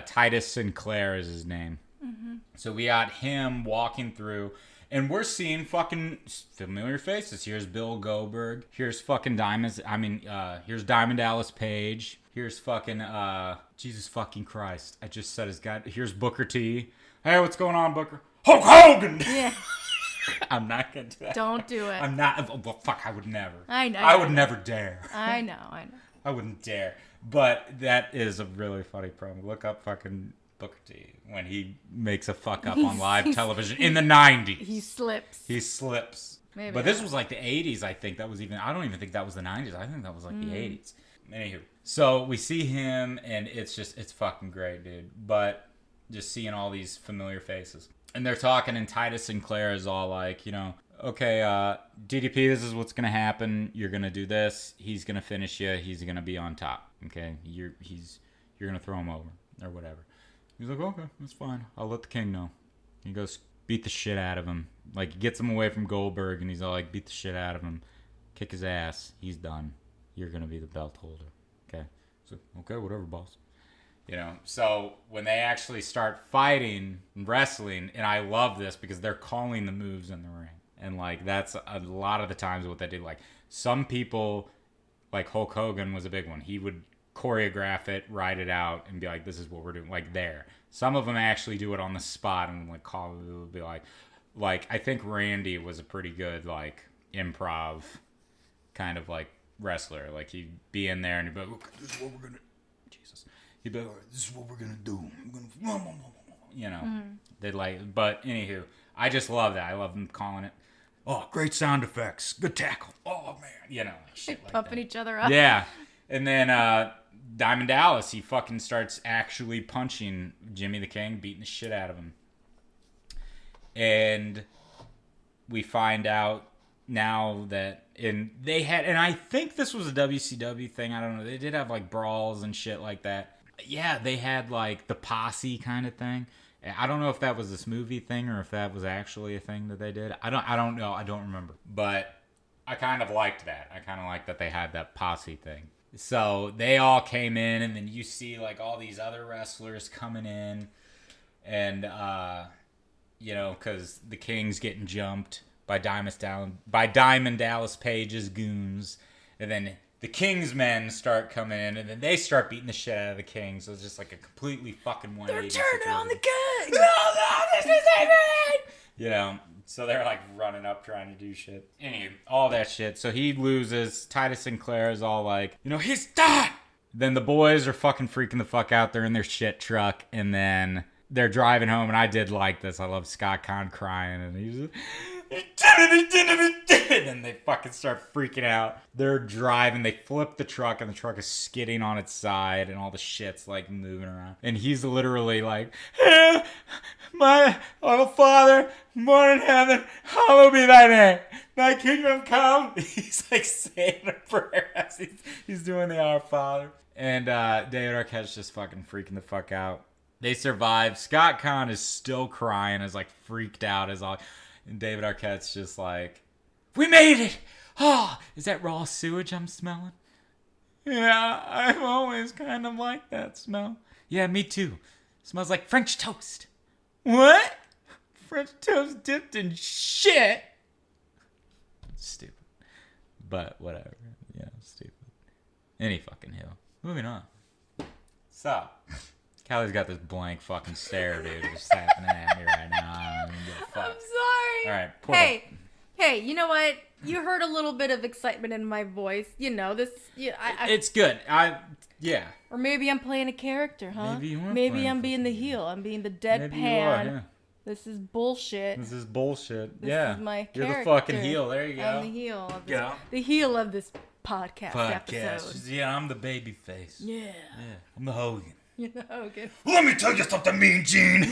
Titus Sinclair is his name. Mm-hmm. So we got him walking through, and we're seeing fucking familiar faces. Here's Bill Goldberg. Here's fucking here's Diamond Dallas Page. Here's fucking, Jesus fucking Christ. I just said his guy. Here's Booker T. Hey, what's going on, Booker? Hulk Hogan! Yeah. I'm not gonna do that. Don't do it. I'm not. Well, fuck, I would never. I know. I would never dare. I know. I wouldn't dare. But that is a really funny promo. Look up fucking Booker T when he makes a fuck up on live television in the 90s. He slips. Maybe. But this was like the 80s, I think. I don't even think that was the 90s. I think that was like the 80s. Anywho. So we see him, and it's fucking great, dude. But just seeing all these familiar faces. And they're talking, and Titus Sinclair is all like, you know, okay, DDP, this is what's going to happen. You're going to do this. He's going to finish you. He's going to be on top. Okay? You're going to throw him over or whatever. He's like, okay, that's fine. I'll let the king know. He goes, beat the shit out of him. Like, he gets him away from Goldberg, and he's all like, beat the shit out of him. Kick his ass. He's done. You're going to be the belt holder. Okay? So, okay, whatever, boss. You know, so when they actually start fighting and wrestling, and I love this because they're calling the moves in the ring. And, like, that's a lot of the times what they did. Like, some people, like Hulk Hogan was a big one. He would choreograph it, write it out, and be like, this is what we're doing. Like, there. Some of them actually do it on the spot and, like, call it. It would be like, I think Randy was a pretty good, like, improv kind of, like, wrestler. Like, he'd be in there and he'd be like, okay, this is what we're going to He'd be like, all right, this is what we're going to do. You know, they'd like, but anywho, I just love that. I love them calling it, oh, great sound effects, good tackle. Oh, man. You know, like shit like pumping that. each other up. Yeah. And then Diamond Dallas, he fucking starts actually punching Jimmy the King, beating the shit out of him. And we find out now that, and I think this was a WCW thing. I don't know. They did have like brawls and shit like that. Yeah, they had like the posse kind of thing. I don't know if that was this movie thing or if that was actually a thing that they did. I don't know. I don't remember. But I kind of liked that. I kind of liked that they had that posse thing. So they all came in, and then you see like all these other wrestlers coming in, and you know, because the King's getting jumped by Diamond Dallas Page's goons, and then the King's men start coming in, and then they start beating the shit out of the King. So it's just like a completely fucking 180. They're turning on the King! No, this is it! You know, so they're like running up trying to do shit. Anyway, all that shit. So he loses. Titus Sinclair is all like, you know, he's done! Then the boys are fucking freaking the fuck out. They're in their shit truck, and then they're driving home, and I did like this. I love Scott Conn crying, and he's like, he did it, and they fucking start freaking out. They're driving, they flip the truck, and the truck is skidding on its side, and all the shit's like moving around. And he's literally like, hey, my Father, born in heaven, hallowed be thy name. Thy kingdom come. He's like saying a prayer as he's doing the Our Father. And David Arquette's just fucking freaking the fuck out. They survive. Scott Conn is still crying, is like freaked out, is all. And David Arquette's just like, we made it! Oh, is that raw sewage I'm smelling? Yeah, I've always kind of liked that smell. Yeah, me too. Smells like French toast. What? French toast dipped in shit? Stupid. But whatever. Yeah, stupid. Any fucking hill. Moving on. So, Callie's got this blank fucking stare, dude. Just happening at me right now. I don't even give a fuck. I'm sorry. All right. Hey, you know what? You heard a little bit of excitement in my voice. You know this. It's good. Yeah. Or maybe I'm playing a character, huh? Maybe you are Maybe playing I'm being the fucking- heel. I'm being the deadpan. Maybe you are, yeah. This is bullshit. This is bullshit. This yeah. is my You're character. the fucking heel. There you go. I'm the heel of this. Yeah. The heel of this podcast episode. Yeah, I'm the baby face. Yeah. Yeah. I'm the Hogan. You know, okay. Let me tell you something, Mean Gene.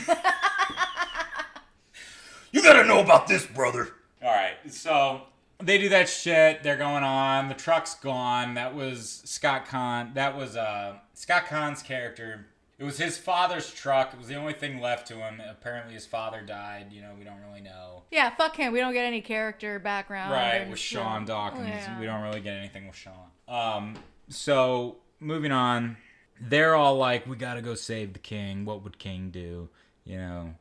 You gotta know about this, brother. All right, so they do that shit. They're going on. The truck's gone. That was Scott Conn. That was Scott Conn's character. It was his father's truck. It was the only thing left to him. Apparently, his father died. You know, we don't really know. Yeah, fuck him. We don't get any character background. Right, with Sean Dawkins. Yeah. We don't really get anything with Sean. So, moving on. They're all like, we gotta go save the king. What would King do? You know?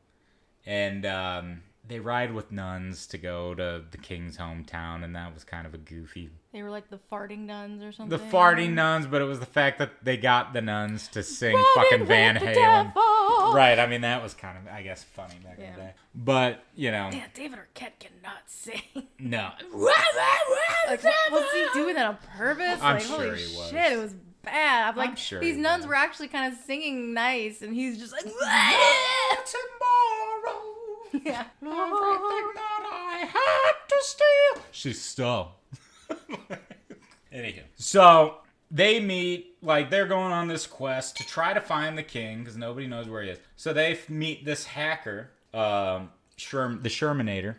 And, they ride with nuns to go to the king's hometown, and that was kind of a goofy... They were like the farting nuns or something. The farting nuns, but it was the fact that they got the nuns to sing Running fucking with Van the Halen. devil. Right, I mean, that was kind of, I guess, funny back in Yeah. the day. But, you know... Yeah, David Arquette cannot sing. No. Like, was he doing that on purpose? I'm Like, sure holy he was. shit, it was bad. I'm like, sure these he nuns was. were actually kind of singing nice, and he's just like, Tomorrow, yeah. everything that I had to steal. She's still. Anywho. So, they meet, like, they're going on this quest to try to find the king, because nobody knows where he is. So they meet this hacker, the Shermanator.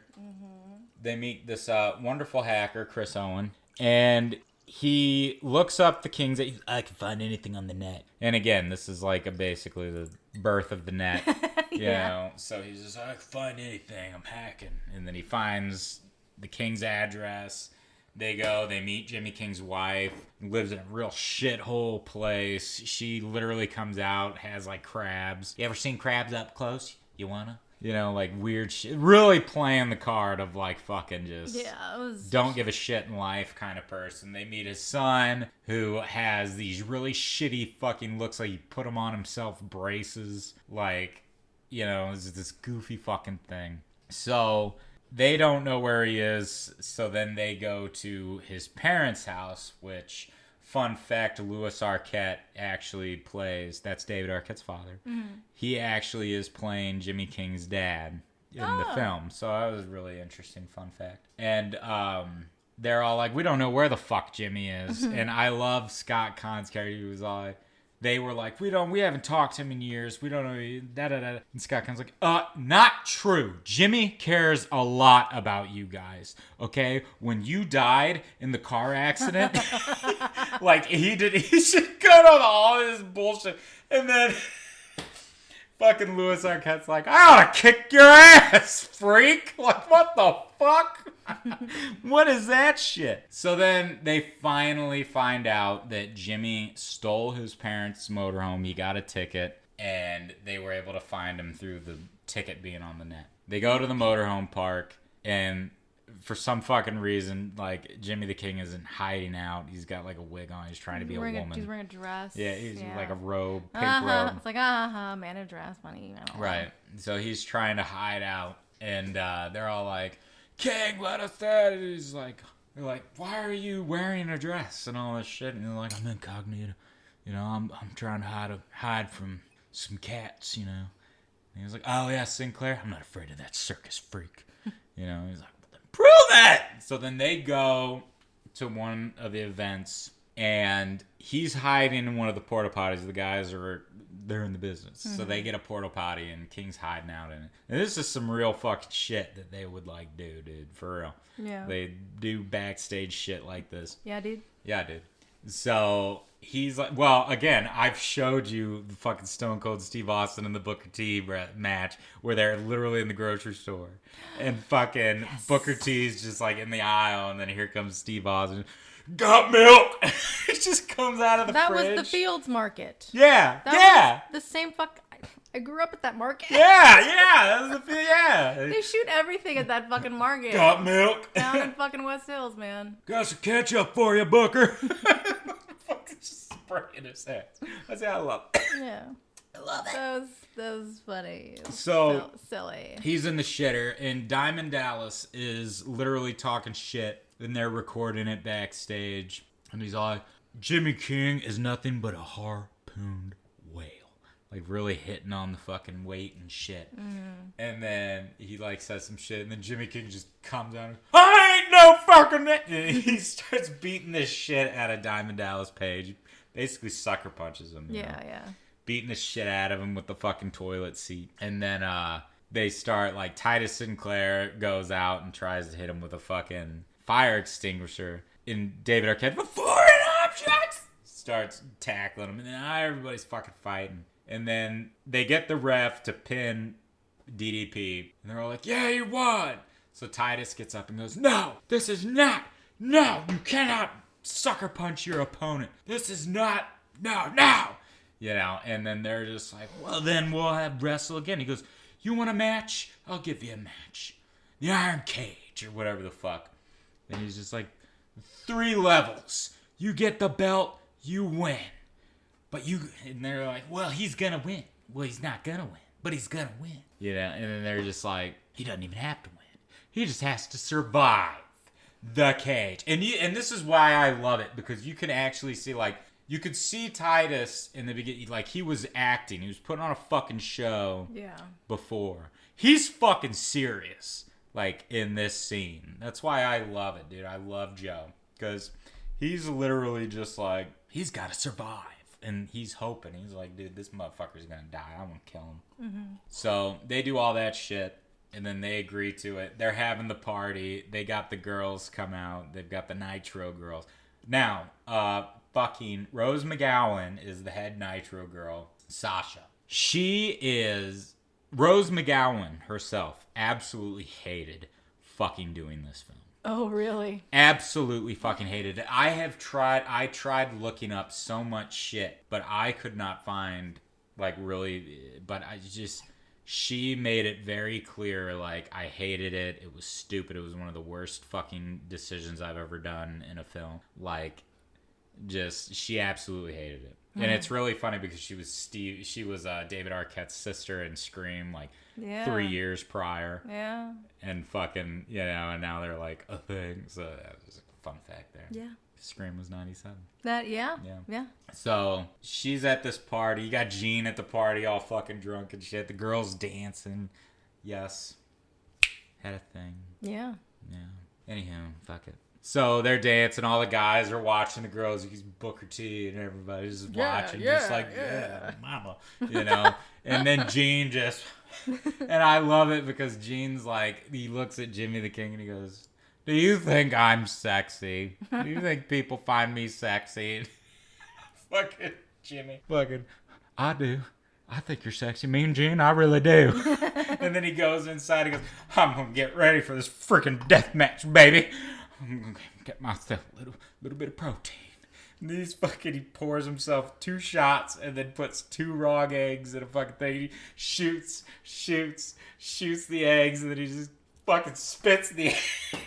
They meet this wonderful hacker, Chris Owen, and he looks up the king's... I can find anything on the net. And again, this is like basically the birth of the net. You know? So he's just, I can find anything. I'm hacking. And then he finds the king's address. They go, they meet Jimmy King's wife, lives in a real shithole place. She literally comes out, has like crabs. You ever seen crabs up close? You wanna? You know, like weird shit. Really playing the card of like fucking just Yeah, it was... don't give a shit in life kind of person. They meet his son who has these really shitty fucking looks like he put them on himself braces. Like, you know, it's this goofy fucking thing. So they don't know where he is. So then they go to his parents' house, which... Fun fact, Louis Arquette actually plays, that's David Arquette's father. Mm-hmm. He actually is playing Jimmy King's dad in the film. So that was a really interesting fun fact. And they're all like, we don't know where the fuck Jimmy is. And I love Scott Conn's character. He was all like, they were like, we haven't talked to him in years. We don't know, da-da-da. And Scott Conn's like, not true. Jimmy cares a lot about you guys, okay? When you died in the car accident, like, he should cut on all this bullshit. And then fucking Louis Arquette's like, I ought to kick your ass, freak. Like, what the fuck? What is that shit? So then they finally find out that Jimmy stole his parents' motorhome. He got a ticket, and they were able to find him through the ticket being on the net. They go to the motorhome park, and for some fucking reason, like, Jimmy the King isn't hiding out. He's got, like, a wig on. He's trying to be a woman. He's wearing a dress. Yeah, he's like a robe, pink Uh-huh. robe. It's like, man in a dress, funny. I don't know. Right. So he's trying to hide out, and they're all like, King, let us out. And he's like, they're like, why are you wearing a dress and all this shit? And they're like, I'm incognito. You know, I'm trying to hide from some cats, you know. And he's like, oh yeah, Sinclair, I'm not afraid of that circus freak. You know, he's like, well, then prove it. So then they go to one of the events, and he's hiding in one of the porta potties. The guys they're in the business. Mm-hmm. So they get a porta potty, and King's hiding out in it. And this is some real fucking shit that they would like do, dude, for real. Yeah. They do backstage shit like this. Yeah, dude. Yeah, dude. So he's like, well, again, I've showed you the fucking Stone Cold Steve Austin and the Booker T match where they're literally in the grocery store. And fucking Booker T's just like in the aisle, and then here comes Steve Austin. Got milk! It just comes out of the fridge. That was the Fields Market. Yeah, That was the same I grew up at that market. Yeah, that was yeah. They shoot everything at that fucking market. Got milk. Down in fucking West Hills, man. Got some ketchup for you, Booker. Fucking just spraying his ass. That's how I love it. Yeah. I love it. That was funny. So Silly. he's in the shitter, and Diamond Dallas is literally talking shit, and they're recording it backstage, and he's all like, Jimmy King is nothing but a harpooned whale. Like, really hitting on the fucking weight and shit. Mm. And then he, like, says some shit, and then Jimmy King just comes out and I ain't no fucking... And he starts beating this shit out of Diamond Dallas Page. Basically sucker punches him. You know? Beating the shit out of him with the fucking toilet seat. And then they start, like, Titus Sinclair goes out and tries to hit him with a fucking fire extinguisher. And David Arquette, foreign objects! Starts tackling him. And then everybody's fucking fighting. And then they get the ref to pin DDP. And they're all like, yeah, you won. So Titus gets up and goes, no, this is not. No, you cannot sucker punch your opponent. This is not. No. You know, and then they're just like, well, then we'll have wrestle again. He goes, you want a match? I'll give you a match. The Iron Cage or whatever the fuck. And he's just like, 3 levels. You get the belt, you win. But and they're like, well, he's gonna win. Well, he's not gonna win, but he's gonna win. You know, and then they're just like, he doesn't even have to win. He just has to survive the cage. And this is why I love it, because you can actually see, like, you could see Titus in the beginning, like, he was acting. He was putting on a fucking show before. He's fucking serious, like, in this scene. That's why I love it, dude. I love Joe, because he's literally just like, he's got to survive. And he's hoping. He's like, dude, this motherfucker's going to die. I'm going to kill him. Mm-hmm. So they do all that shit. And then they agree to it. They're having the party. They got the girls come out. They've got the Nitro girls. Now, fucking Rose McGowan is the head Nitro girl. Sasha. Rose McGowan herself absolutely hated fucking doing this film. Oh, really? Absolutely fucking hated it. I tried looking up so much shit, but I could not find, like, really, but she made it very clear, like, I hated it. It was stupid. It was one of the worst fucking decisions I've ever done in a film. Like, she absolutely hated it. Mm. And it's really funny because she was David Arquette's sister in Scream, like, 3 years prior. Yeah. And fucking, you know, and now they're like a thing. So that was a fun fact there. Yeah. Scream was 97. Yeah. So she's at this party. You got Gene at the party all fucking drunk and shit. The girls dancing. Yes. Had a thing. Yeah. Anyhow, fuck it. So they're dancing. All the guys are watching the girls. He's Booker T and everybody's just watching. Just like, yeah, mama. You know? And then Gene just... And I love it because Gene's like, he looks at Jimmy the King and he goes, do you think I'm sexy? Do you think people find me sexy? Fucking Jimmy. Fucking, I do. I think you're sexy. Me and Gene, I really do. And then he goes inside and goes, I'm going to get ready for this freaking death match, baby. I'm going to get myself a little bit of protein. And he pours himself 2 shots and then puts 2 raw eggs in a fucking thing. He shoots the eggs, and then he just fucking spits the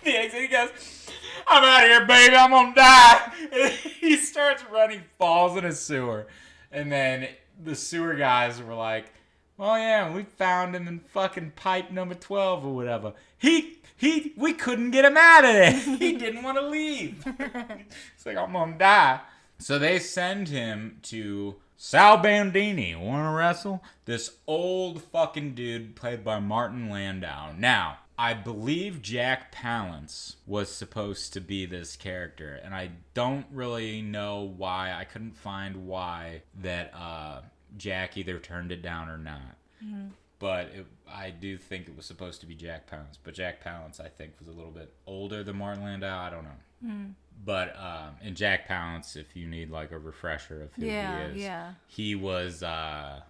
eggs, and he goes, I'm out of here, baby, I'm gonna die. And he starts running, falls in a sewer. And then the sewer guys were like, well, yeah, we found him in fucking pipe number 12 or whatever. We couldn't get him out of there. He didn't want to leave. It's like, I'm gonna die. So they send him to Sal Bandini. Want to wrestle? This old fucking dude played by Martin Landau. Now, I believe Jack Palance was supposed to be this character, and I don't really know why. I couldn't find why that Jack either turned it down or not. Mm-hmm. But I do think it was supposed to be Jack Palance. But Jack Palance, I think, was a little bit older than Martin Landau. I don't know. Mm. But in Jack Palance, if you need like a refresher of who he is, he was... the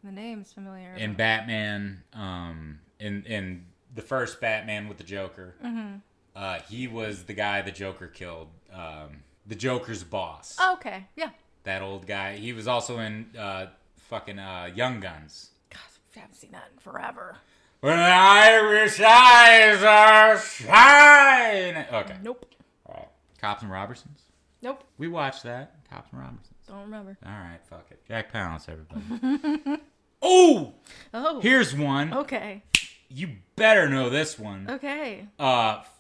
name's familiar. In Batman, in the first Batman with the Joker, he was the guy the Joker killed. The Joker's boss. Oh, okay, yeah. That old guy. He was also in fucking Young Guns. I haven't seen that in forever. When the Irish eyes are shining. Okay. Nope. All right. Cops and Robertsons. Nope. We watched that. Cops and Robertsons. Don't remember. All right, fuck it. Jack Palance, everybody. Oh! Oh. Here's one. Okay. You better know this one. Okay.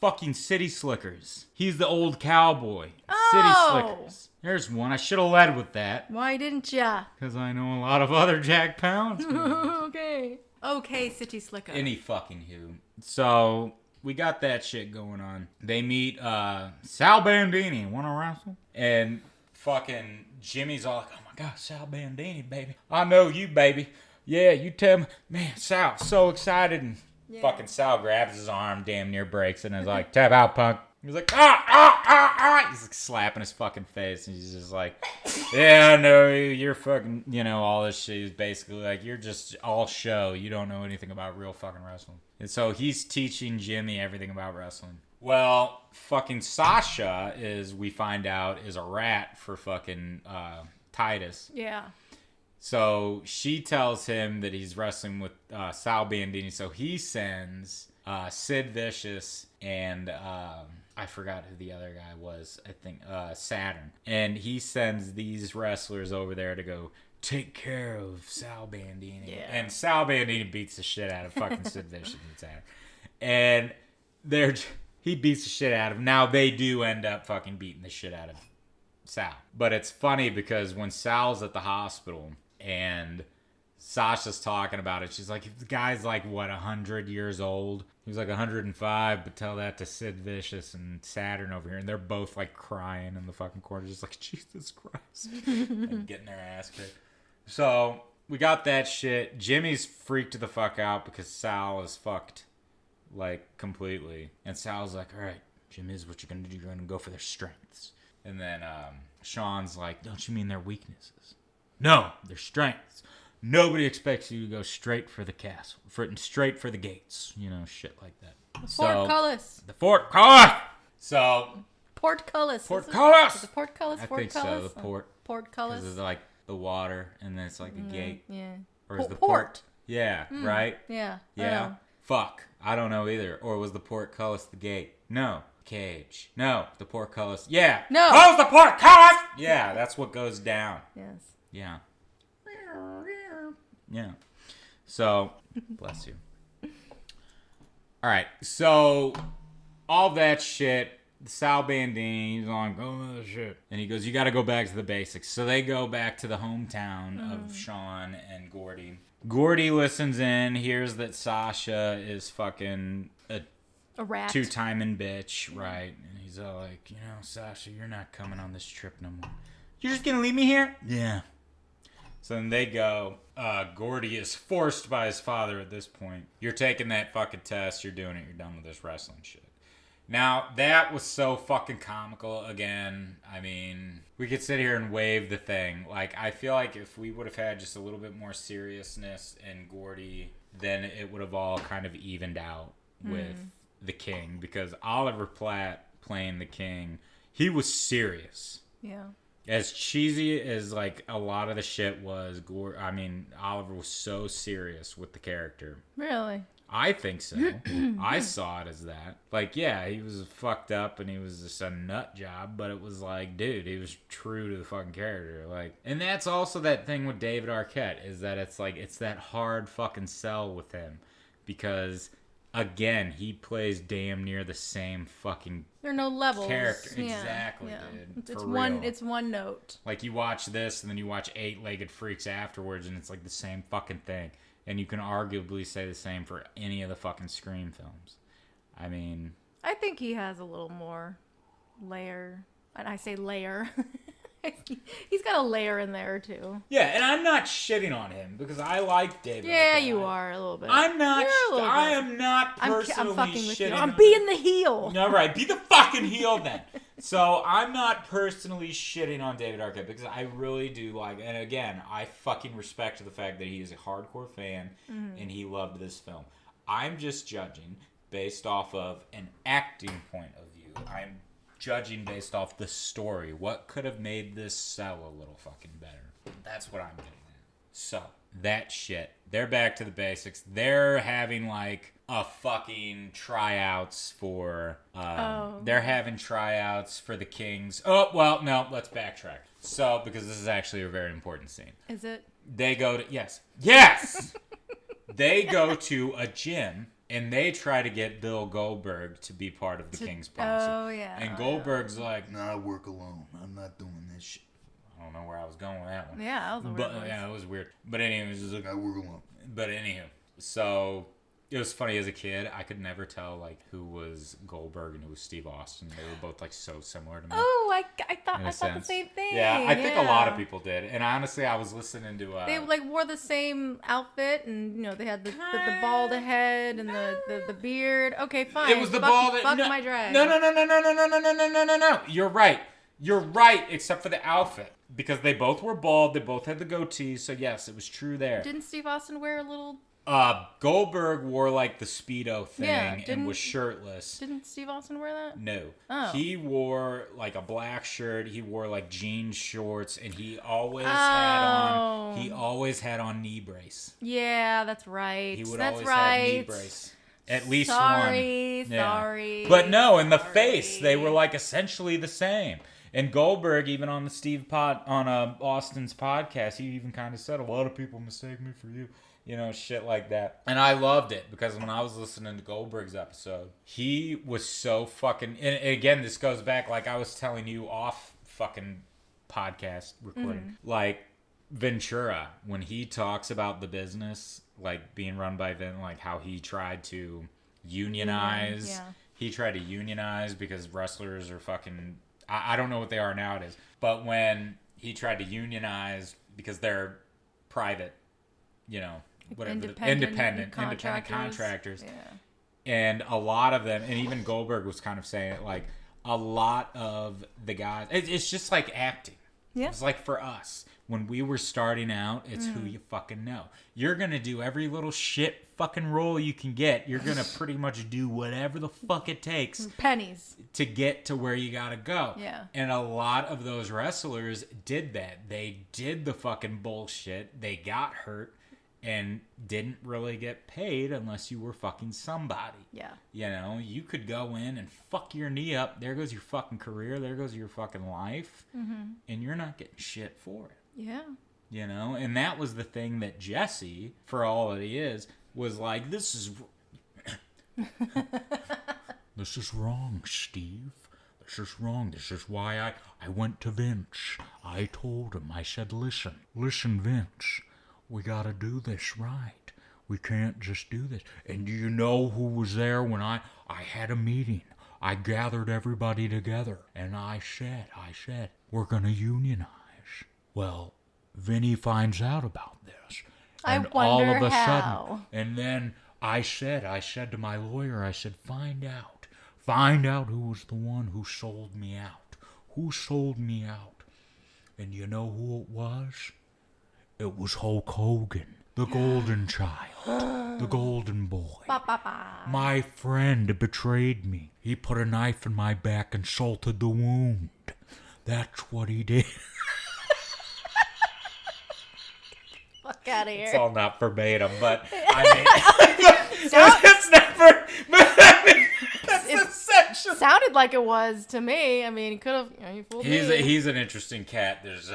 Fucking City Slickers. He's the old cowboy. Oh. City Slickers. There's one. I should have led with that. Why didn't ya? Because I know a lot of other Jack Palance movies. Okay. Okay, City Slicker. Any fucking who. So, we got that shit going on. They meet Sal Bandini. Wanna wrestle? And fucking Jimmy's all like, oh my god, Sal Bandini, baby. I know you, baby. Yeah, you tell me. Man, Sal, so excited. And fucking Sal grabs his arm, damn near breaks it, and is like, tap out, punk. He's like, He's like slapping his fucking face, and he's just like, yeah, I know you're fucking, all this shit. He's basically like, you're just all show. You don't know anything about real fucking wrestling. And so he's teaching Jimmy everything about wrestling. Well, fucking Sasha we find out, is a rat for fucking Titus. Yeah. So she tells him that he's wrestling with Sal Bandini. So he sends Sid Vicious and I forgot who the other guy was. I think Saturn. And he sends these wrestlers over there to go take care of Sal Bandini. Yeah. And Sal Bandini beats the shit out of fucking Sid Vicious and Saturn. And he beats the shit out of him. Now they do end up fucking beating the shit out of Sal. But it's funny because when Sal's at the hospital and Sasha's talking about it, she's like, the guy's like, what, 100 years old? He was like 105, but tell that to Sid Vicious and Saturn over here. And they're both like crying in the fucking corner, just like, Jesus Christ. And getting their ass kicked. So we got that shit. Jimmy's freaked the fuck out because Sal is fucked, like, completely. And Sal's like, all right, Jimmy, this is what you're going to do. You're going to go for their strengths. And then Sean's like, don't you mean their weaknesses? No, their strengths. Nobody expects you to go straight for the castle, straight for the gates, shit like that. Portcullis. The portcullis. So Portcullis. Portcullis. Is it portcullis? I think so. The port. Portcullis. Because it's like the water, and then it's like a gate. Yeah. Or is the port? Yeah. Right. Yeah. Yeah. Fuck. I don't know either. Or was the portcullis the gate? No. Cage. No. The portcullis. Yeah. No. Close the portcullis. Yeah. That's what goes down. Yes. Yeah. Yeah. So, bless you. All right. So, all that shit, Sal Bandini, he's on, go this shit. And he goes, you got to go back to the basics. So, they go back to the hometown of Sean and Gordy. Gordy listens in, hears that Sasha is fucking a rat. Two-timing bitch, right? And he's all like, Sasha, you're not coming on this trip no more. You're just going to leave me here? Yeah. So then they go. Gordy is forced by his father at this point. You're taking that fucking test. You're doing it. You're done with this wrestling shit. Now, that was so fucking comical again. I mean, we could sit here and wave the thing. Like, I feel like if we would have had just a little bit more seriousness in Gordy, then it would have all kind of evened out with the King. Because Oliver Platt playing the King, he was serious. Yeah. As cheesy as, like, a lot of the shit was, Oliver was so serious with the character. Really? I think so. I saw it as that. Like, yeah, he was fucked up and he was just a nut job, but it was like, dude, he was true to the fucking character. Like, and that's also that thing with David Arquette, is that it's like, it's that hard fucking sell with him. Because, again, he plays damn near the same fucking there are no levels. Character. Yeah. Exactly, Yeah. dude. It's one note. Like, you watch this and then you watch Eight-Legged Freaks afterwards and it's like the same fucking thing. And you can arguably say the same for any of the fucking Scream films. I mean, I think he has a little more layer. And I say layer. He's got a layer in there too. yeah, and I'm not shitting on him because I like David. Yeah, you are a little bit. I'm not. You're a little I bit. am not personally I'm fucking with you. shitting. I'm being the heel. All right, be the fucking heel then. So I'm not personally shitting on David Arquette because I really do like, and again, I fucking respect the fact that he is a hardcore fan and he loved this film. I'm just judging based off of an acting point of view. I'm judging based off the story. What could have made this sell a little fucking better? That's what I'm getting at. So, that shit. They're back to the basics. They're having like a fucking tryouts for they're having tryouts for the Kings. Oh, well, no, let's backtrack. So, because this is actually a very important scene. Is it? They go to yes. They go to a gym and they try to get Bill Goldberg to be part of the King's posse. Oh yeah. And Goldberg's like, "No, I work alone. I'm not doing this shit. I don't know where I was going with that one. Yeah, that was a weird one. Yeah, it was weird. But anyway, it was just like, I work alone." but anywho, so it was funny as a kid. I could never tell like who was Goldberg and who was Steve Austin. They were both like so similar to me. Oh, I thought the sense. same thing. Yeah, I think a lot of people did. And honestly, I was listening to They like wore the same outfit, and you know they had the bald head and the beard. Okay, fine. It was the bald. Fuck my drag. No. You're right. You're right, except for the outfit. Because they both were bald, they both had the goatee, so yes, it was true there. Didn't Steve Austin wear a little... Goldberg wore like the Speedo thing and was shirtless. Didn't Steve Austin wear that? No. Oh. He wore like a black shirt, he wore like jean shorts, and he always had on knee brace. Yeah, that's right. He would that's always right. have knee brace. At least sorry, one. Yeah. Sorry. But no, in the face, they were like essentially the same. And Goldberg, even on the Austin's podcast, he even kind of said, a lot of people mistake me for you. You know, shit like that. And I loved it because when I was listening to Goldberg's episode, he was so fucking... And again, this goes back, like I was telling you off fucking podcast recording. Like, Ventura, when he talks about the business, like being run by like how he tried to unionize. Yeah. He tried to unionize because wrestlers are fucking... I don't know what they are nowadays. But when he tried to unionize because they're private, you know, whatever, independent contractors. Yeah. And a lot of them, and even Goldberg was kind of saying it, like a lot of the guys, it's just like acting. Yeah. It's like for us, when we were starting out, it's who you fucking know. You're going to do every little shit fucking role you can get. You're going to pretty much do whatever the fuck it takes. Pennies. To get to where you gotta go. Yeah. And a lot of those wrestlers did that. They did the fucking bullshit. They got hurt and didn't really get paid unless you were fucking somebody. Yeah. You know, you could go in and fuck your knee up. There goes your fucking career. There goes your fucking life. Mm-hmm. And you're not getting shit for it. Yeah. You know? And that was the thing that Jesse, for all that he is, was like, this is... This is wrong, Steve. This is wrong. This is why I went to Vince. I told him, I said, listen, Vince, we gotta do this right. We can't just do this. And do you know who was there when I had a meeting? I gathered everybody together, and I said, we're gonna unionize. Well, Vinny finds out about this. And I wonder all of a how. sudden, and then I said to my lawyer, I said, find out who was the one who sold me out. Who sold me out? And you know who it was? It was Hulk Hogan, the golden child, the golden boy. Ba, ba, ba. My friend betrayed me. He put a knife in my back and salted the wound. That's what he did. Fuck out of here. It's all not verbatim, but I mean, it's never. Sounded like it was to me. I mean, he could have. He fooled me. He's an interesting cat. There's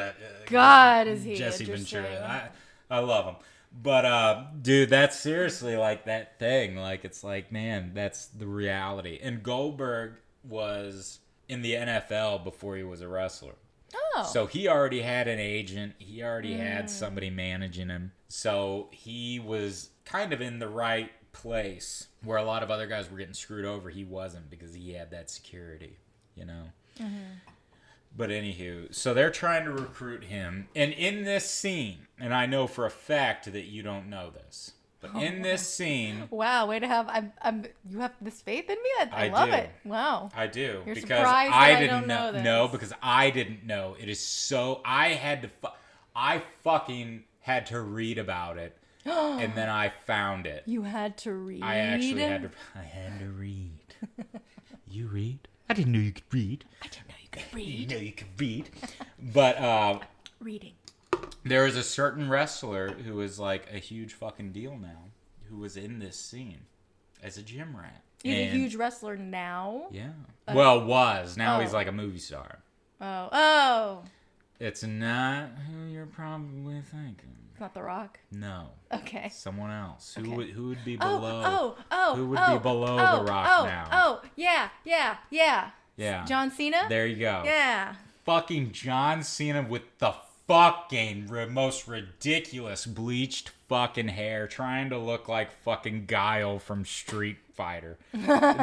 God, is he Jesse interesting. Ventura. I love him, but dude, that's seriously like that thing. Like it's like, man, that's the reality. And Goldberg was in the NFL before he was a wrestler. Oh. So he already had an agent. He already had somebody managing him. So he was kind of in the right place where a lot of other guys were getting screwed over. He wasn't because he had that security, you know? Mm-hmm. But anywho, so they're trying to recruit him. And in this scene, and I know for a fact that you don't know this, but in this scene... Wow, way to have... you have this faith in me? I love do. It. Wow. I do. You're because surprised that I don't know this. No, because I didn't know. It is so... I fucking had to read about it. And then I found it. You had to read? I actually had to read. You read? I didn't know you could read. I didn't know you could read. You know you could read. But, reading. There is a certain wrestler who is like a huge fucking deal now, who was in this scene as a gym rat. He's a huge wrestler now? Yeah. Well, was. Now he's like a movie star. Oh. It's not who you're probably thinking. It's not The Rock? No. Okay. Someone else. Okay. Who would be below? Who would be below The Rock now? Yeah. Yeah. John Cena? There you go. Yeah. Fucking John Cena with the fucking most ridiculous bleached fucking hair, trying to look like fucking Guile from Street Fighter.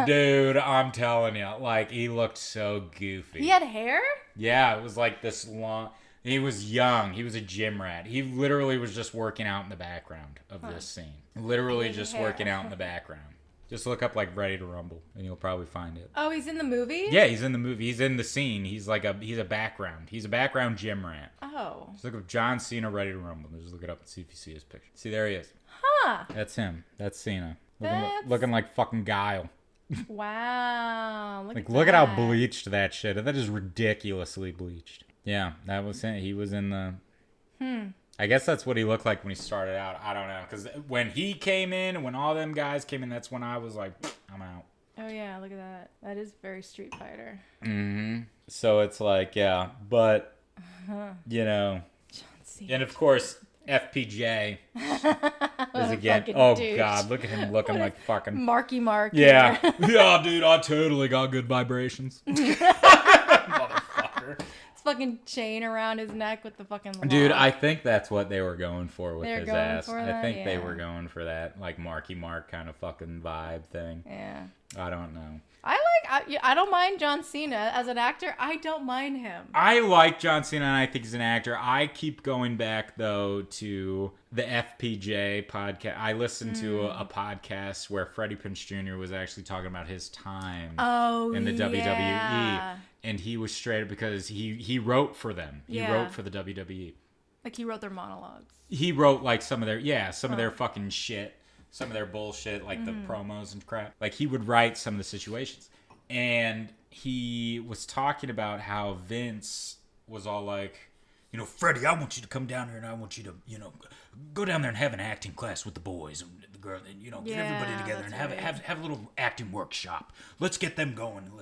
Dude, I'm telling you, like, he looked so goofy. He had hair? Yeah, it was like this long. He was young. He was a gym rat. He literally was just working out in the background of this scene. Literally just working out in the background. Just look up like Ready to Rumble and you'll probably find it. Oh, he's in the movie? Yeah, he's in the movie. He's in the scene. He's a background. He's a background gym rat. Oh. Just look up John Cena Ready to Rumble. Just look it up and see if you see his picture. See, there he is. Huh. That's him. That's Cena. Looking like fucking Guile. Wow. Look at how bleached that shit. That is ridiculously bleached. Yeah, that was him. He was in the... I guess that's what he looked like when he started out. I don't know. Because when he came in, when all them guys came in, that's when I was like, I'm out. Oh, yeah. Look at that. That is very Street Fighter. Mm-hmm. So it's like, yeah. But, you know. John Cena. And, of course, FPJ is again. Oh, douche. God. Look at him looking like fucking... Marky Mark. Yeah. Yeah, dude. I totally got good vibrations. Motherfucker. Fucking chain around his neck with the fucking lock. Dude, I think that's what they were going for with his ass. I think yeah. they were going for that, like, Marky Mark kind of fucking vibe thing. Yeah. I don't know. I don't mind John Cena as an actor. I don't mind him. I like John Cena, and I think he's an actor. I keep going back, though, to the FPJ podcast. I listened to a podcast where Freddie Prinze Jr. was actually talking about his time in the WWE. And he was straight up because he wrote for them. He wrote for the WWE. Like, he wrote their monologues. He wrote, like, some of their fucking shit. Some of their bullshit, like the promos and crap. Like, he would write some of the situations. And he was talking about how Vince was all like, you know, Freddie, I want you to come down here and I want you to, you know, go down there and have an acting class with the boys and the girl, and, you know, get everybody together and have a little acting workshop. Let's get them going.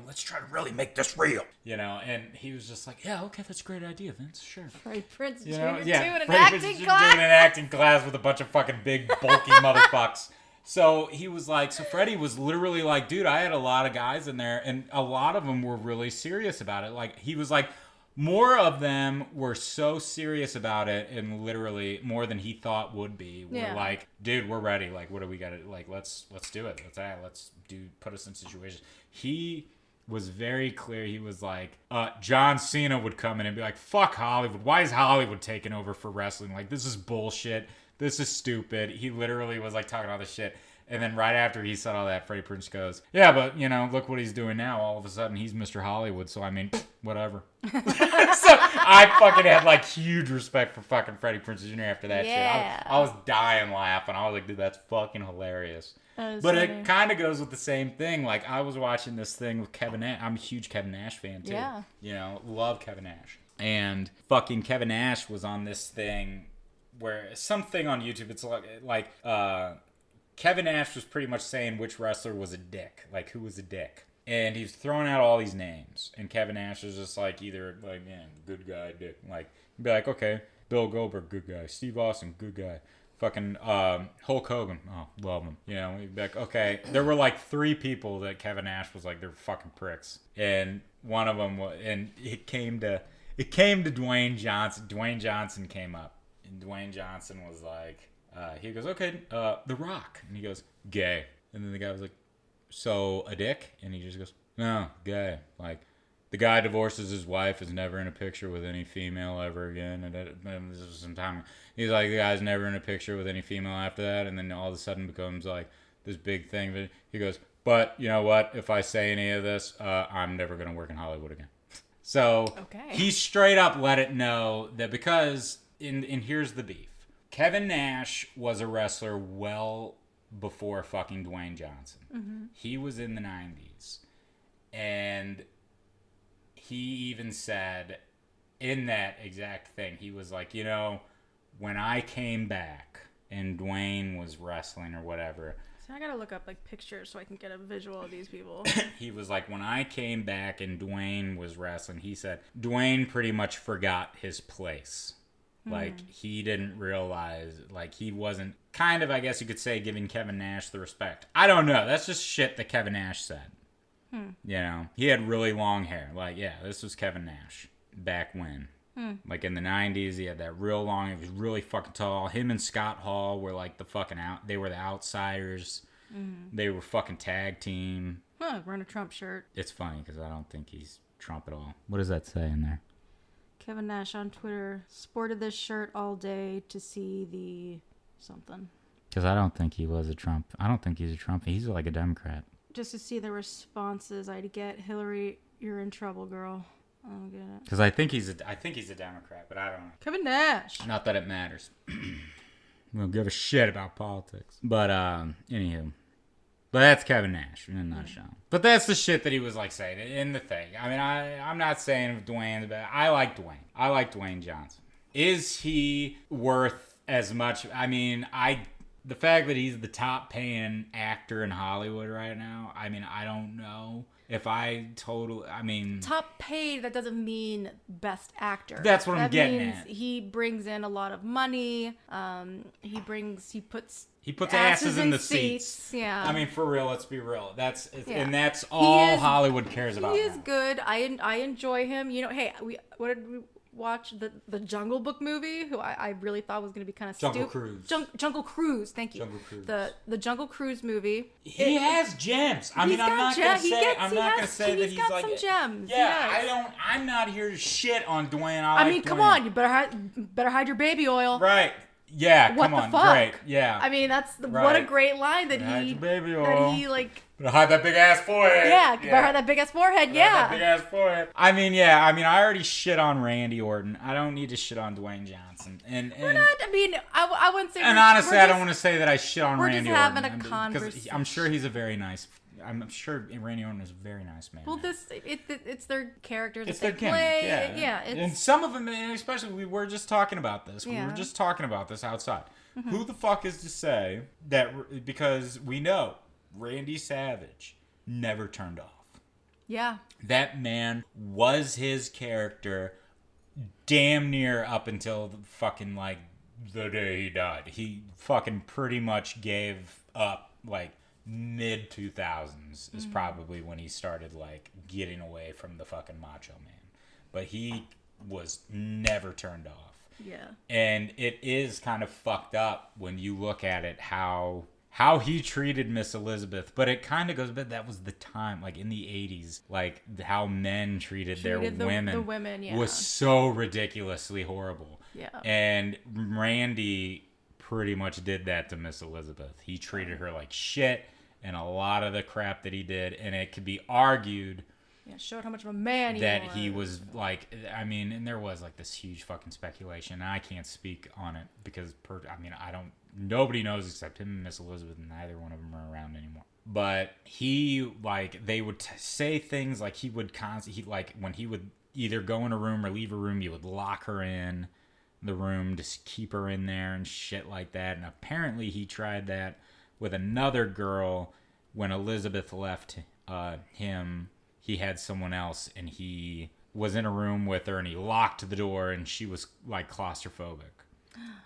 Let's try to really make this real. You know, and he was just like, yeah, okay, that's a great idea, Vince. Sure. Freddie Prinze Jr. doing an acting class. Doing an acting class with a bunch of fucking big, bulky motherfuckers. So he was like, so Freddie was literally like, dude, I had a lot of guys in there, and a lot of them were really serious about it. Like, he was like, more of them were so serious about it, and literally more than he thought would be. We're like, dude, we're ready. Like, what do we got to, like, let's do it. Put us in situations. He was very clear. He was like, John Cena would come in and be like, fuck Hollywood. Why is Hollywood taking over for wrestling? Like, this is bullshit. This is stupid. He literally was like talking all this shit. And then right after he said all that, Freddie Prinze goes, yeah, but, you know, look what he's doing now. All of a sudden, he's Mr. Hollywood. So, I mean, whatever. So, I fucking had, like, huge respect for fucking Freddie Prinze Jr. after that shit. I was dying laughing. I was like, dude, that's fucking hilarious. But funny. It kind of goes with the same thing. Like, I was watching this thing with Kevin Nash. I'm a huge Kevin Nash fan, too. Yeah. You know, love Kevin Nash. And fucking Kevin Nash was on this thing where something on YouTube, it's like Kevin Nash was pretty much saying which wrestler was a dick, like who was a dick, and he's throwing out all these names, and Kevin Nash is just like either like, yeah, good guy, dick, like be like, okay, Bill Goldberg, good guy, Steve Austin, good guy, fucking Hulk Hogan, oh, love him, you know, he'd be like, okay, there were like 3 people that Kevin Nash was like, they're fucking pricks, and one of them was, and it came to Dwayne Johnson. Dwayne Johnson came up. And Dwayne Johnson was like, he goes, okay, The Rock. And he goes, gay. And then the guy was like, so a dick? And he just goes, no, gay. Like, the guy divorces his wife, is never in a picture with any female ever again. And this was some time. He's like, the guy's never in a picture with any female after that. And then all of a sudden becomes like this big thing. But he goes, but you know what? If I say any of this, I'm never going to work in Hollywood again. So he straight up let it know that because... And here's the beef. Kevin Nash was a wrestler well before fucking Dwayne Johnson. Mm-hmm. He was in the 90s. And he even said, in that exact thing, he was like, you know, when I came back and Dwayne was wrestling or whatever. So I gotta look up like pictures so I can get a visual of these people. He was like, when I came back and Dwayne was wrestling, he said Dwayne pretty much forgot his place. Like, he didn't realize, like, he wasn't kind of, I guess you could say, giving Kevin Nash the respect. I don't know. That's just shit that Kevin Nash said. You know, he had really long hair. Like, yeah, this was Kevin Nash back when. Like, in the 90s, he had that real long, he was really fucking tall. Him and Scott Hall were, like, they were the outsiders. They were fucking tag team. Wearing a Trump shirt. It's funny, because I don't think he's Trump at all. What does that say in there? Kevin Nash on Twitter sported this shirt all day to see the something. Because I don't think he was a Trump. I don't think he's a Trump. He's like a Democrat. Just to see the responses I'd get. Hillary, you're in trouble, girl. I don't get it. Because I think he's a Democrat, but I don't know. Kevin Nash. Not that it matters. We don't give a shit about politics. But anywho. But that's Kevin Nash in a nutshell. But that's the shit that he was like saying in the thing. I mean, I'm not saying Dwayne, but I like Dwayne. I like Dwayne Johnson. Is he worth as much? I mean, the fact that he's the top paying actor in Hollywood right now, I mean, I don't know if top paid, that doesn't mean best actor. That's what I'm getting means at. He brings in a lot of money. He puts asses in the seats. Yeah. I mean, for real, let's be real. And that's all Hollywood cares about. He is good. I enjoy him. You know, hey, what did we watch? The Jungle Book movie, who I really thought was going to be kind of stupid. Jungle Cruise. Thank you. Jungle Cruise. The Jungle Cruise movie. He has gems. I mean, I'm not going to say that he's like some gems. Yeah, I'm not here to shit on Dwayne. I mean, come on, you better hide your baby oil. Right. Yeah, what come on, the fuck? great, yeah. I mean, what a great line that he like. Better hide that big ass forehead. Yeah, better hide that big ass forehead. That big ass forehead. I mean, I already shit on Randy Orton. I don't need to shit on Dwayne Johnson. And we're not. I mean, I wouldn't say. And honestly, I don't want to say that I shit on Randy Orton. We're just having a conversation. Because I'm sure he's a very nice. I'm sure Randy Orton is a very nice man. Well, it's their characters. It's that their they play. gimmick, yeah. And some of them, especially, we were just talking about this. Yeah. We were just talking about this outside. Who the fuck is to say that? Because we know Randy Savage never turned off. Yeah. That man was his character damn near up until fucking like the day he died. He fucking pretty much gave up like mid 2000s is probably when he started like getting away from the fucking Macho Man. But he was never turned off. Yeah. And it is kind of fucked up when you look at it how he treated Miss Elizabeth, but it kind of goes back. That was the time, like in the 80s, like how men treated their women. The women, was so ridiculously horrible. Yeah. And Randy pretty much did that to Miss Elizabeth. He treated her like shit, and a lot of the crap that he did, and it could be argued. Yeah, showed how much of a man he was like, I mean, and there was like this huge fucking speculation. And I can't speak on it because, nobody knows except him and Miss Elizabeth, and neither one of them are around anymore. But he, like, they would say things like when he would either go in a room or leave a room, he would lock her in the room to keep her in there and shit like that. And apparently he tried that with another girl when Elizabeth left him. He had someone else, and he was in a room with her, and he locked the door, and she was, like, claustrophobic.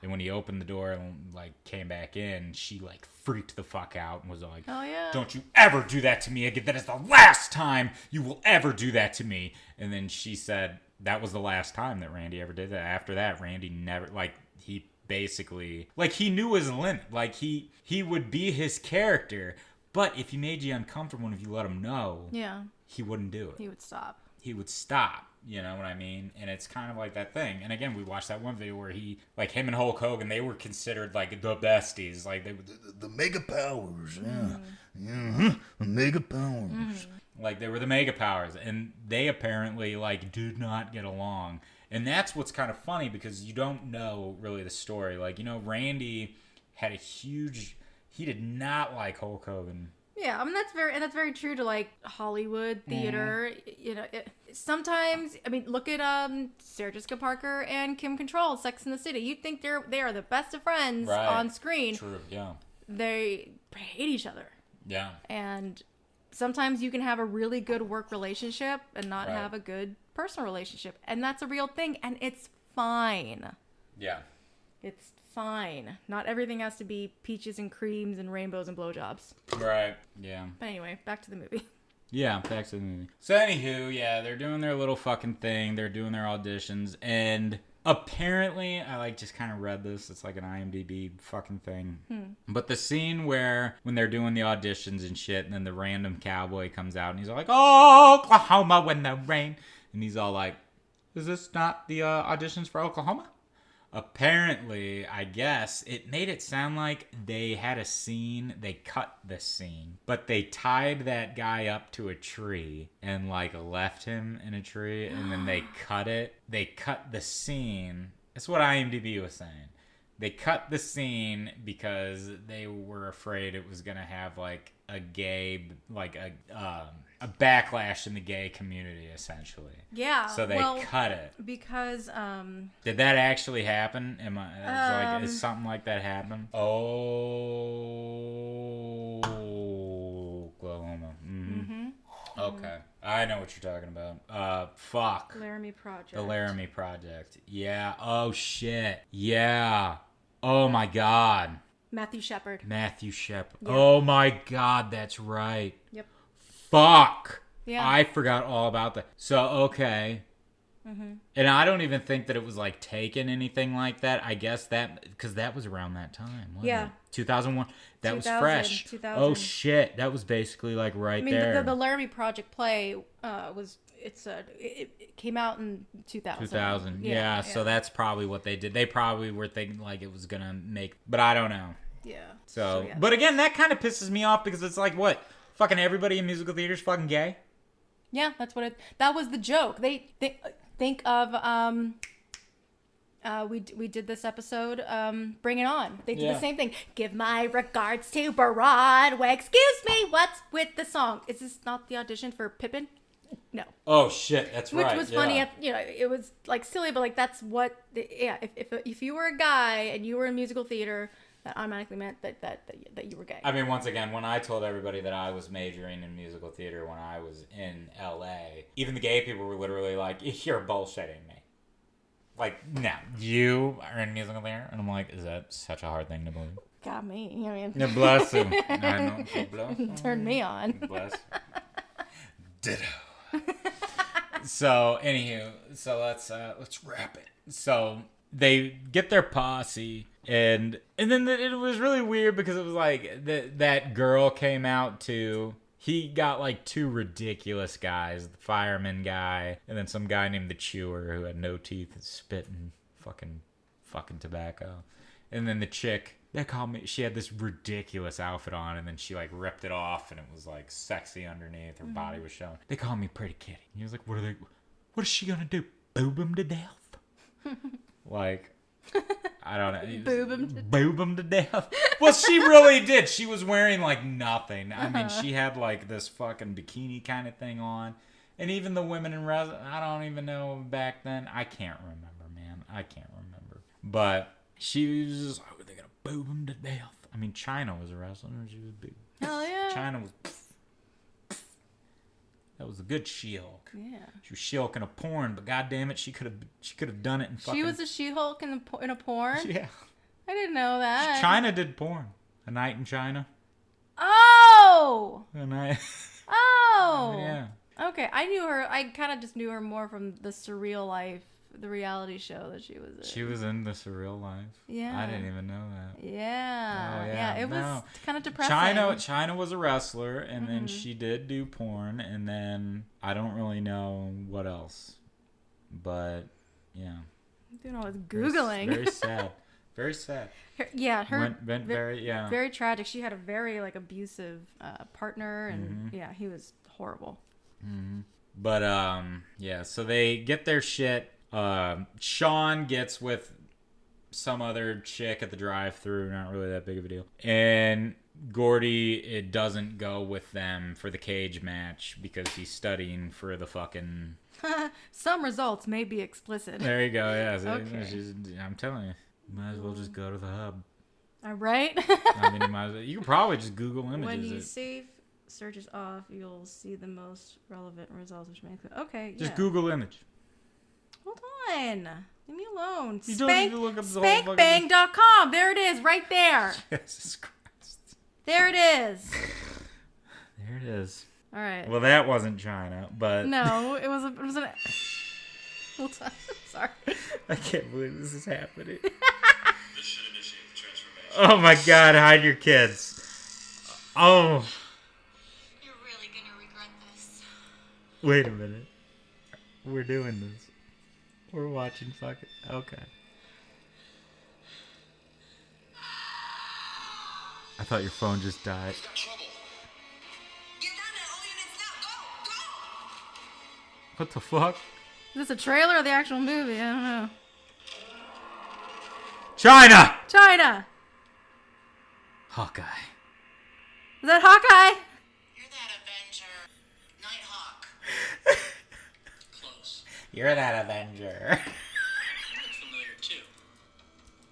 And when he opened the door and, like, came back in, she, like, freaked the fuck out and was like, oh, yeah. Don't you ever do that to me again. That is the last time you will ever do that to me. And then she said that was the last time that Randy ever did that. After that, Randy never, like, he basically, like, he knew his limit. Like, he would be his character, but if he made you uncomfortable and if you let him know... Yeah. He wouldn't do it. He would stop. You know what I mean? And it's kind of like that thing. And again, we watched that one video where him and Hulk Hogan, they were considered like the besties. Like they were the mega powers. Yeah. The mega powers. Like they were the mega powers. And they apparently like did not get along. And that's what's kind of funny because you don't know really the story. Like, you know, Randy had he did not like Hulk Hogan. Yeah, I mean that's very true to like Hollywood theater. You know, sometimes, I mean, look at Sarah Jessica Parker and Kim Control, Sex and the City. You think they are the best of friends on screen. True, yeah. They hate each other. Yeah. And sometimes you can have a really good work relationship and not have a good personal relationship. And that's a real thing. And it's fine. Yeah. It's fine. Not everything has to be peaches and creams and rainbows and blowjobs. Right. Yeah. But anyway, back to the movie. Yeah, back to the movie. So anywho, yeah, they're doing their little fucking thing. They're doing their auditions. And apparently, I like just kind of read this. It's like an IMDb fucking thing. But the scene when they're doing the auditions and shit, and then the random cowboy comes out and he's all like, "Oh, Oklahoma when the rain." And he's all like, "Is this not the auditions for Oklahoma?" Apparently, I guess, it made it sound like they had a scene, they cut the scene, but they tied that guy up to a tree and, like, left him in a tree, and then they cut it. They cut the scene. That's what IMDb was saying. They cut the scene because they were afraid it was going to have, like, a gay, like, a backlash in the gay community, essentially. Yeah. So they cut it. Because, Did that actually happen? Is something like that happen? Oh, Oklahoma. Mm-hmm. Okay. I know what you're talking about. Fuck. Laramie Project. The Laramie Project. Yeah. Oh, shit. Yeah. Oh, my God. Matthew Shepard. Yeah. Yeah. Oh, my God. That's right. Yep. Fuck. Yeah. I forgot all about that. So, okay. Mm-hmm. And I don't even think that it was, like, taken anything like that. I guess that, because that was around that time, wasn't it? 2001. That 2000, was fresh. 2000. Oh, shit. That was basically, like, right there. The Laramie Project play it came out in 2000. 2000. Yeah, so that's probably what they did. They probably were thinking, like, it was going to make, but I don't know. Yeah. So yeah. But again, that kind of pisses me off because it's like, what? Fucking everybody in musical theater is fucking gay? Yeah, that was the joke. They think of we did this episode Bring It On. They did the same thing. Give my regards to Broadway. Excuse me, what's with the song? Is this not the audition for Pippin? No. Oh shit, that's right. Which was funny. It was like silly, but like that's what. If you were a guy and you were in musical theater, that automatically meant that you were gay. I mean, once again, when I told everybody that I was majoring in musical theater when I was in LA, even the gay people were literally like, "You're bullshitting me." Like, no, you are in musical theater, and I'm like, is that such a hard thing to believe? Got me. I mean, yeah, bless him. I know. Bless him. Turned me on. Bless. Ditto. So, anywho, let's wrap it. So they get their posse, and then it was really weird because it was like that girl came out too. He got like two ridiculous guys, the fireman guy, and then some guy named the Chewer who had no teeth and spit and fucking tobacco. And then the chick, they called me, she had this ridiculous outfit on, and then she like ripped it off, and it was like sexy underneath. Her body was showing. They called me Pretty Kitty. And he was like, what is she gonna do? Boob him to death? Like, I don't know. Boob him to death. Well, she really did. She was wearing like nothing. I mean, she had like this fucking bikini kind of thing on. And even the women in I don't even know back then. I can't remember, man. I can't remember. But she was just like, they're going to boob him to death. I mean, China was a wrestler. She was big. Oh, yeah. China was... That was a good She-Hulk. Yeah. She was She-Hulk in a porn, but goddamn it, she could have done it in fucking... She was a She-Hulk in a porn? Yeah. I didn't know that. China did porn. A Night in China. Oh! A night... Oh! Yeah. Okay, I knew her. I kind of just knew her more from the Surreal Life, the reality show that she was in. She was in The Surreal Life. Yeah. I didn't even know that. Yeah. Oh, yeah. It was kind of depressing. China was a wrestler, and then she did do porn, and then I don't really know what else. But, yeah. I'm doing all this Googling. Very sad. Very sad. Her went very tragic. She had a very like abusive partner, and he was horrible. Mm-hmm. But so they get their shit. Sean gets with some other chick at the drive-thru, not really that big of a deal. And Gordy, it doesn't go with them for the cage match because he's studying for the fucking... Some results may be explicit. There you go, yeah. See, Okay. I'm telling you. Might as well just go to the hub. All right. I mean, you can probably just Google images. When you save searches off, you'll see the most relevant results, which makes it... Okay, Just yeah. Google image. Hold on. Leave me alone. You don't need to look up the whole fucking... Spankbang.com. There it is, right there. Jesus Christ. There it is. There it is. All right. Well, that wasn't China, but... No, it was an... Hold on. Sorry. I can't believe this is happening. This should initiate the transformation. Oh my God, hide your kids. Oh. You're really gonna regret this. Wait a minute. We're doing this. We're watching fucking... Okay. I thought your phone just died. Got trouble. Get down there, all units now. Go! Go! What the fuck? Is this a trailer or the actual movie? I don't know. China! China! Hawkeye. Is that Hawkeye? You're that Avenger. Nighthawk. Close. You're that Avenger. You look familiar too.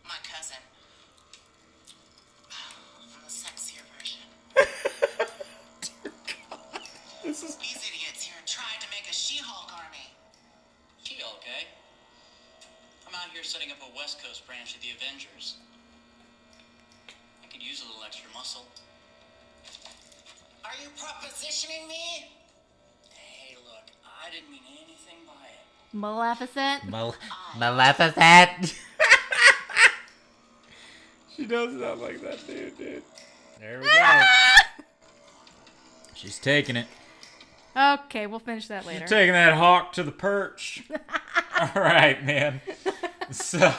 My cousin. From the sexier version. This is... These idiots here tried to make a She-Hulk army. She-Hulk, eh? I'm out here setting up a West Coast branch of the Avengers. I could use a little extra muscle. Are you propositioning me? Hey, look, I didn't mean anything by it. Maleficent? Maleficent. She does sound like that dude. There we go. She's taking it. Okay, we'll finish that later. She's taking that hawk to the perch. All right, man. So,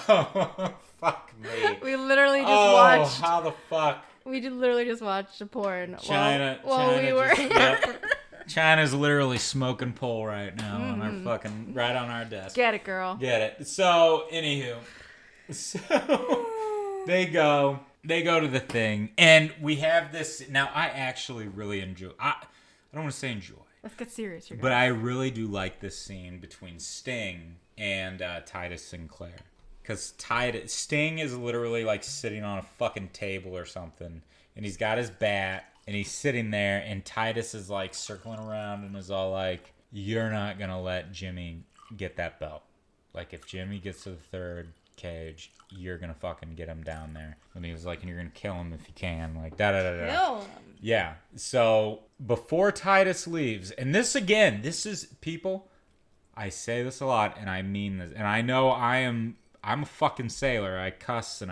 fuck me. We literally just Oh, watched... how the fuck? We literally just watched a porn China, while China we were... just- yep. China's literally smoking pole right now on our fucking... Right on our desk. Get it, girl. Get it. So, anywho. So, they go to the thing, and we have this... Now, I actually really enjoy... I don't want to say enjoy. Let's get serious here, But guys. I really do like this scene between Sting and Titus Sinclair. Because Sting is literally like sitting on a fucking table or something. And he's got his bat. And he's sitting there. And Titus is like circling around and is all like, you're not going to let Jimmy get that belt. Like if Jimmy gets to the third cage, you're going to fucking get him down there. And he was like, and you're going to kill him if you can. Like da-da-da-da. Kill him. Yeah. So before Titus leaves, and this again, this is people, I say this a lot and I mean this. And I know I'm a fucking sailor. I cuss and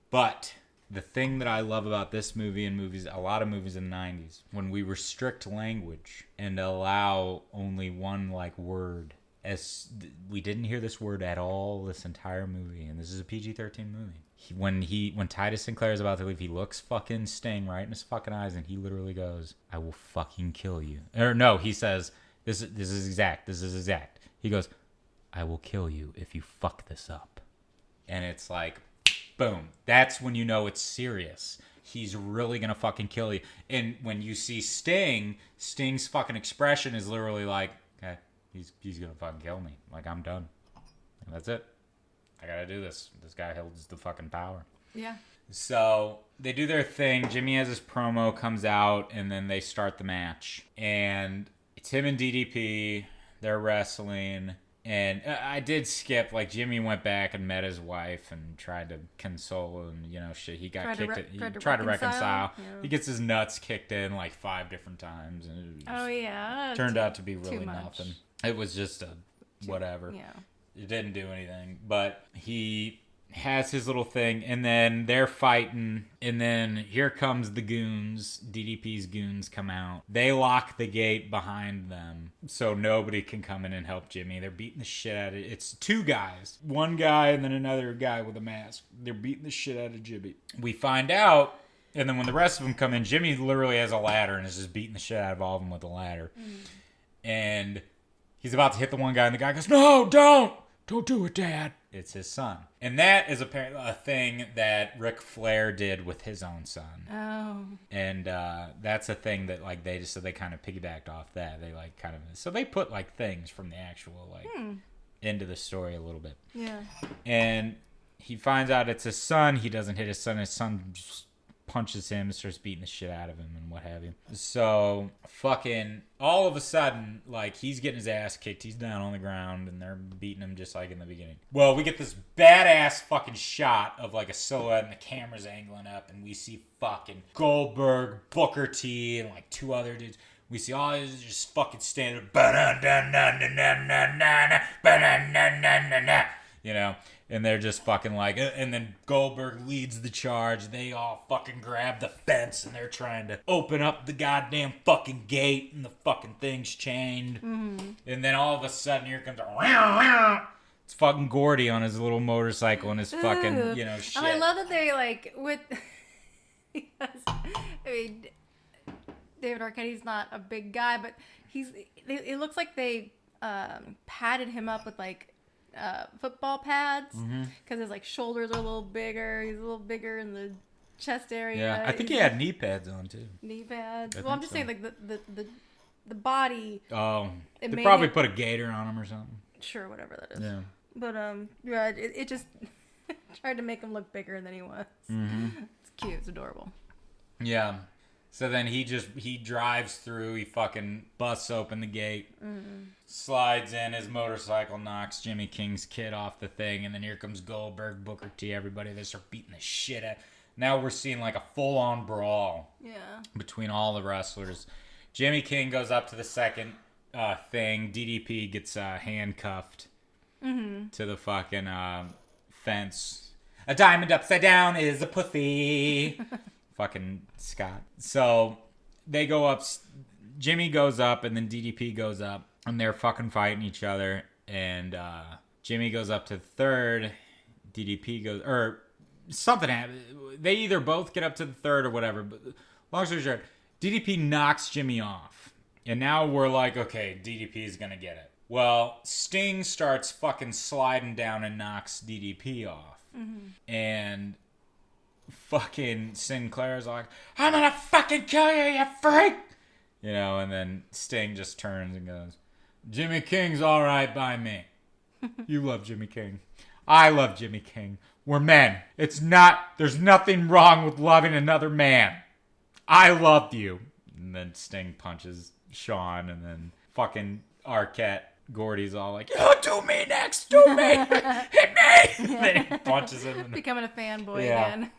but the thing that I love about this movie and movies, a lot of movies in the 90s, when we restrict language and allow only one like word, we didn't hear this word at all this entire movie, and this is a PG-13 movie. When Titus Sinclair is about to leave, he looks fucking Sting right in his fucking eyes, and he literally goes, "I will fucking kill you." Or no, he says, "This is exact. This is exact." He goes, "I will kill you if you fuck this up." And it's like, boom. That's when you know it's serious. He's really gonna fucking kill you. And when you see Sting's fucking expression is literally like, okay, he's gonna fucking kill me. Like, I'm done. And that's it. I gotta do this. This guy holds the fucking power. Yeah. So they do their thing. Jimmy has his promo, comes out, and then they start the match. And it's him and DDP. They're wrestling. And I did skip, like, Jimmy went back and met his wife and tried to console and, shit. He got kicked. Tried to reconcile. Yeah. He gets his nuts kicked in like 5 different times. And it Oh, yeah. turned out to be really too much. nothing. It was just a whatever. Yeah. It didn't do anything. But he has his little thing, and then they're fighting, and then here comes the goons. DDP's goons come out. They lock the gate behind them so nobody can come in and help Jimmy. They're beating the shit out of it. It's 2 guys. One guy and then another guy with a mask. They're beating the shit out of Jimmy. We find out, and then when the rest of them come in, Jimmy literally has a ladder and is just beating the shit out of all of them with a ladder. And he's about to hit the one guy, and the guy goes, "No, don't do it, Dad." it's his son. And that is apparently a thing that Ric Flair did with his own son. Oh. And that's a thing that like they kind of piggybacked off that. They like kind of so they put like things from the actual like into the story a little bit. Yeah. And he finds out it's his son. He doesn't hit his son. His son just punches him, starts beating the shit out of him and what have you. So fucking all of a sudden, like he's getting his ass kicked. He's down on the ground and they're beating him just like in the beginning. Well, we get this badass fucking shot of like a silhouette and the camera's angling up and we see fucking Goldberg, Booker T, and like two other dudes. We see all these just fucking standing, you know, and they're just fucking like, and then Goldberg leads the charge. They all fucking grab the fence and they're trying to open up the goddamn fucking gate and the fucking thing's chained. Mm-hmm. And then all of a sudden here comes it's fucking Gordy on his little motorcycle and his fucking, you know, shit. And I love that they like with, because, I mean, David Arquette's not a big guy, but it looks like they padded him up with like football pads because his like shoulders are a little bigger. He's a little bigger in the chest area. Yeah, I think he had knee pads on too. Knee pads. Well, I'm just saying like the body. Oh, they probably put a gator on him or something. Sure, whatever that is. Yeah. But yeah, it just tried to make him look bigger than he was. Mm-hmm. It's cute. It's adorable. Yeah. So then he drives through, he fucking busts open the gate, slides in, his motorcycle knocks Jimmy King's kid off the thing, and then here comes Goldberg, Booker T, everybody, they start beating the shit out. Now we're seeing like a full-on brawl between all the wrestlers. Jimmy King goes up to the second thing, DDP gets handcuffed to the fucking fence. A diamond upside down is a pussy. Fucking Scott. So they go up. Jimmy goes up and then DDP goes up and they're fucking fighting each other. And Jimmy goes up to the third. DDP goes, or something happens. They either both get up to the third or whatever. But long story short, DDP knocks Jimmy off. And now we're like, okay, DDP is going to get it. Well, Sting starts fucking sliding down and knocks DDP off. Mm-hmm. And fucking Sinclair's like, I'm gonna fucking kill you, you freak! You know, and then Sting just turns and goes, Jimmy King's alright by me. You love Jimmy King. I love Jimmy King. We're men. There's nothing wrong with loving another man. I loved you. And then Sting punches Sean, and then fucking Arquette, Gordy's all like, oh, do me next, do me, hit me. And then he punches him. Becoming a fanboy again.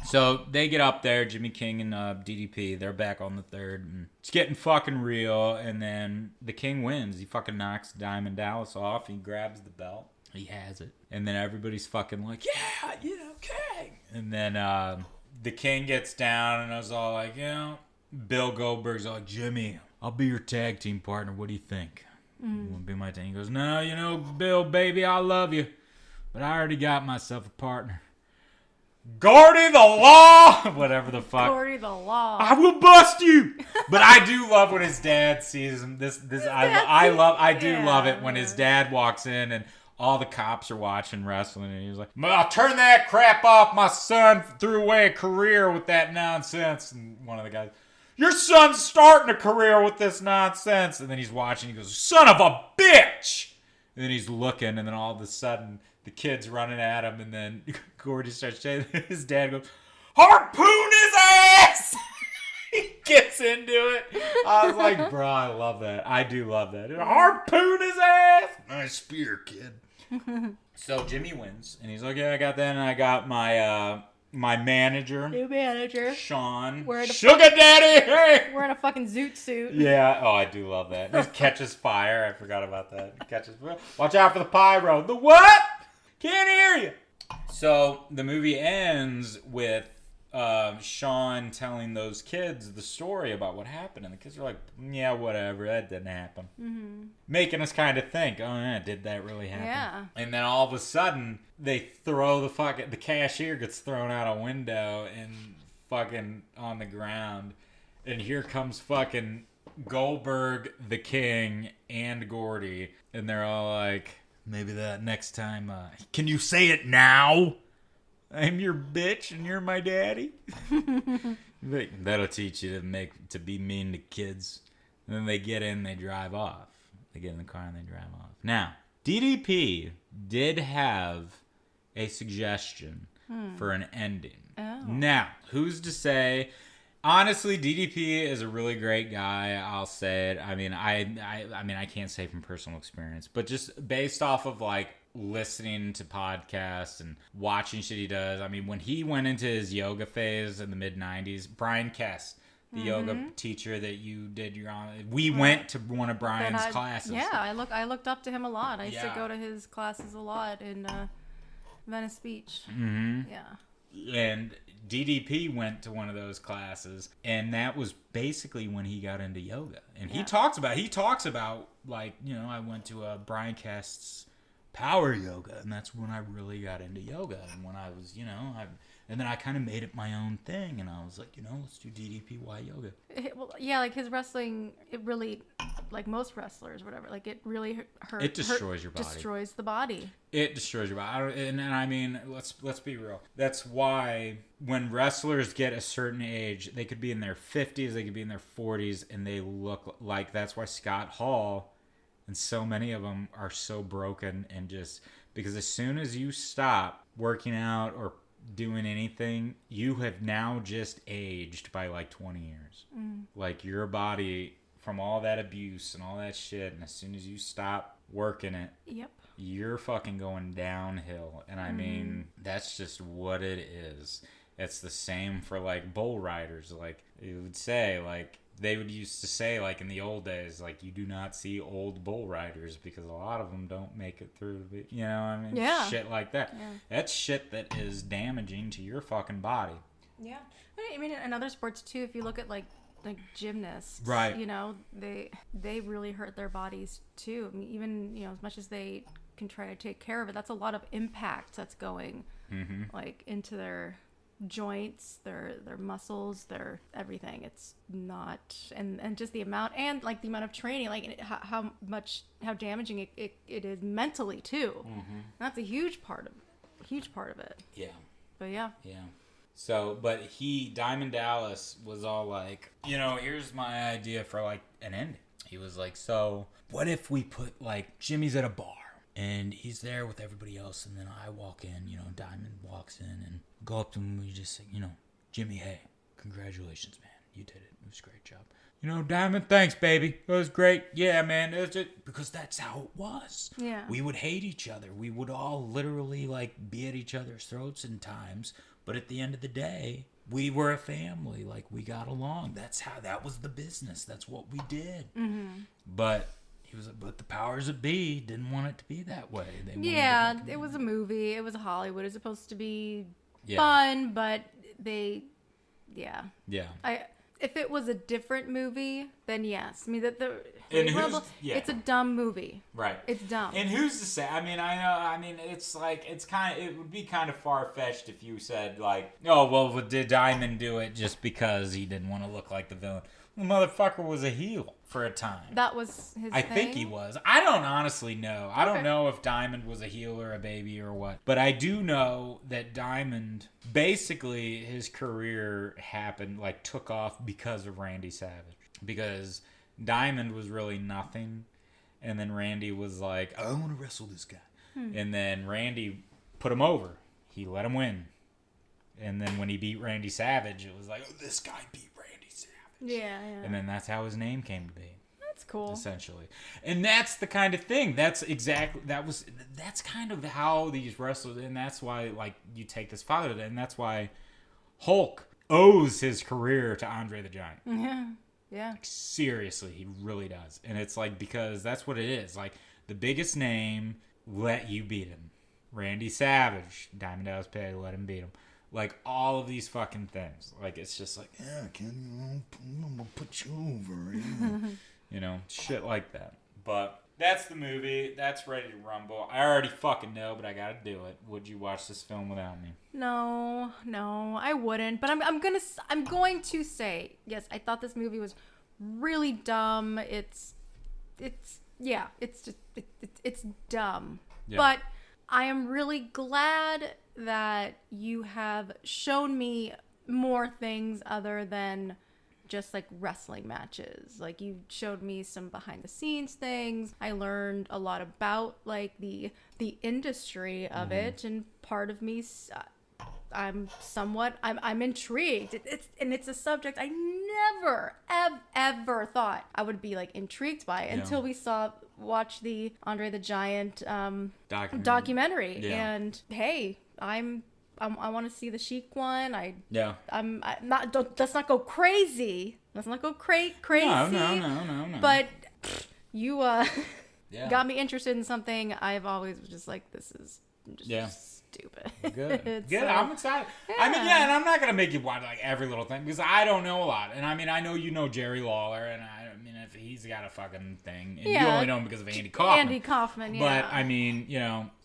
So they get up there, Jimmy King and DDP. They're back on the third. And it's getting fucking real. And then the King wins. He fucking knocks Diamond Dallas off. He grabs the belt. He has it. And then everybody's fucking like, yeah, you know, King. And then the King gets down and I was all like, you know, Bill Goldberg's all like, Jimmy, I'll be your tag team partner. What do you think? You want to be my team? He goes, no, you know, Bill, baby, I love you. But I already got myself a partner. Gordy the Law! Whatever the fuck. Gordy the Law. I will bust you! But I do love when his dad sees him. I do love it when his dad walks in and all the cops are watching wrestling and he's like, I'll turn that crap off. My son threw away a career with that nonsense. And one of the guys, your son's starting a career with this nonsense. And then he's watching. He goes, son of a bitch. And then he's looking. And then all of a sudden, the kid's running at him. And then Gordy starts saying, his dad goes, harpoon his ass. He gets into it. I was like, bro, I love that. I do love that. Harpoon his ass. Nice spear, kid. So Jimmy wins. And he's like, yeah, I got that. And I got my... my manager, new manager, Sean, Sugar Daddy, hey! Wearing a fucking zoot suit. Yeah, oh, I do love that. He catches fire. I forgot about that. Catches fire. Watch out for the pyro. The what? Can't hear you. So the movie ends with Sean telling those kids the story about what happened, and the kids are like, yeah, whatever, that didn't happen. Mm-hmm. Making us kind of think, oh yeah, did that really happen? Yeah. And then all of a sudden, they throw the cashier gets thrown out a window and fucking on the ground, and here comes fucking Goldberg, the King, and Gordy, and they're all like, Maybe that next time. Can you say it now? I'm your bitch and you're my daddy. That'll teach you to be mean to kids. And then they get in, they drive off. They get in the car and they drive off. Now, DDP did have a suggestion for an ending. Oh. Now, who's to say? Honestly, DDP is a really great guy. I'll say it. I mean, I can't say from personal experience, but just based off of like listening to podcasts and watching shit he does. I mean, when he went into his yoga phase in the mid '90s, Brian Kess, the yoga teacher that you did your on, we went to one of Brian's classes. Yeah, I looked up to him a lot. I used to Yeah. go to his classes a lot in Venice Beach. Mm-hmm. Yeah. And DDP went to one of those classes, and that was basically when he got into yoga. And he talks about like, you know, I went to Brian Kest's power yoga, and that's when I really got into yoga. And when I was, you know, and then I kind of made it my own thing, and I was like, you know, let's do DDPY yoga. Well, yeah, like his wrestling, it really, like most wrestlers, whatever, like it really hurt. It destroys your body. Destroys the body. It destroys your body. And I mean, let's be real. That's why when wrestlers get a certain age, they could be in their 50s, they could be in their 40s, and they look like, that's why Scott Hall and so many of them are so broken, and just because as soon as you stop working out or doing anything, you have now just aged by like 20 years. Like your body, from all that abuse and all that shit, and as soon as you stop working it, Yep. you're fucking going downhill. And I mean, that's just what it is. It's the same for like bull riders. Like you would say, like they would used to say, like in the old days, like you do not see old bull riders because a lot of them don't make it through. You know what I mean? Yeah. Shit like that. Yeah. That's shit that is damaging to your fucking body. Yeah. I mean, in other sports too, if you look at like gymnasts, Right. You know, they really hurt their bodies too. I mean, even, you know, as much as they can try to take care of it, that's a lot of impact that's going like into their joints, their muscles, their everything. It's not, and just the amount, and like the amount of training, like how damaging it is mentally too. That's a huge part of it. Yeah. But yeah. Yeah. So, but Diamond Dallas was all like, you know, here's my idea for like an ending. He was like, so what if we put like Jimmy's at a bar and he's there with everybody else, and then I walk in, you know, Diamond walks in and go up to him and we just say, you know, Jimmy, hey, congratulations, man. You did it. It was a great job. You know, Diamond, thanks, baby. It was great. Yeah, man. It was just, because that's how it was. Yeah. We would hate each other. We would all literally like be at each other's throats in times. But at the end of the day, we were a family. Like, we got along. That was the business. That's what we did. But he was, but the powers that be didn't want it to be that way. They wanted It was a movie. It was Hollywood. It's supposed to be Yeah. fun, but yeah. If it was a different movie, then yes. I mean, And it's a dumb movie. Right. It's dumb. And who's to say? I mean, I know. I mean, it's like it would be kind of far fetched if you said like, oh well, did Diamond do it just because he didn't want to look like the villain? The motherfucker was a heel for a time. That was his I thing? think he was. I don't honestly know. I don't Okay. know if Diamond was a heel or a baby or what. But I do know that Diamond, basically, his career happened, like, took off because of Randy Savage. Because Diamond was really nothing. And then Randy was like, I want to wrestle this guy. And then Randy put him over. He let him win. And then when he beat Randy Savage, it was like, oh, this guy beat Randy Savage. Yeah. And then that's how his name came to be. That's cool. Essentially. And that's the kind of thing. That's kind of how these wrestlers, and that's why, like, you take this father, and that's why Hulk owes his career to Andre the Giant. Yeah. Seriously, he really does. And it's like, because that's what it is. Like, the biggest name let you beat him. Randy Savage, Diamond Dallas Page, let him beat him. Like, all of these fucking things. Like, it's just like, Yeah, Kenny, I'm gonna put you over. Yeah. you know, shit like that. But that's the movie. That's Ready to Rumble. I already fucking know, but I gotta do it. Would you watch this film without me? No, I wouldn't. But I'm going to say yes. I thought this movie was really dumb. It's dumb. Yeah. But I am really glad that you have shown me more things other than just like wrestling matches. Like you showed me some behind the scenes things. I learned a lot about like the industry of it, and part of me I'm intrigued. It's a subject I never ever thought I would be like intrigued by until we watch the Andre the Giant documentary. Yeah. And hey, I want to see the Sheik one. I'm not. Let's not go crazy. Let's not go crazy. No. But you Yeah. got me interested in something I've always was just like, this is just stupid. Good. So, I'm excited. I mean, and I'm not gonna make you watch like every little thing because I don't know a lot. And I mean, I know you know Jerry Lawler, and I mean, if he's got a fucking thing, and you only know him because of Andy Kaufman. Andy Kaufman, yeah. But I mean,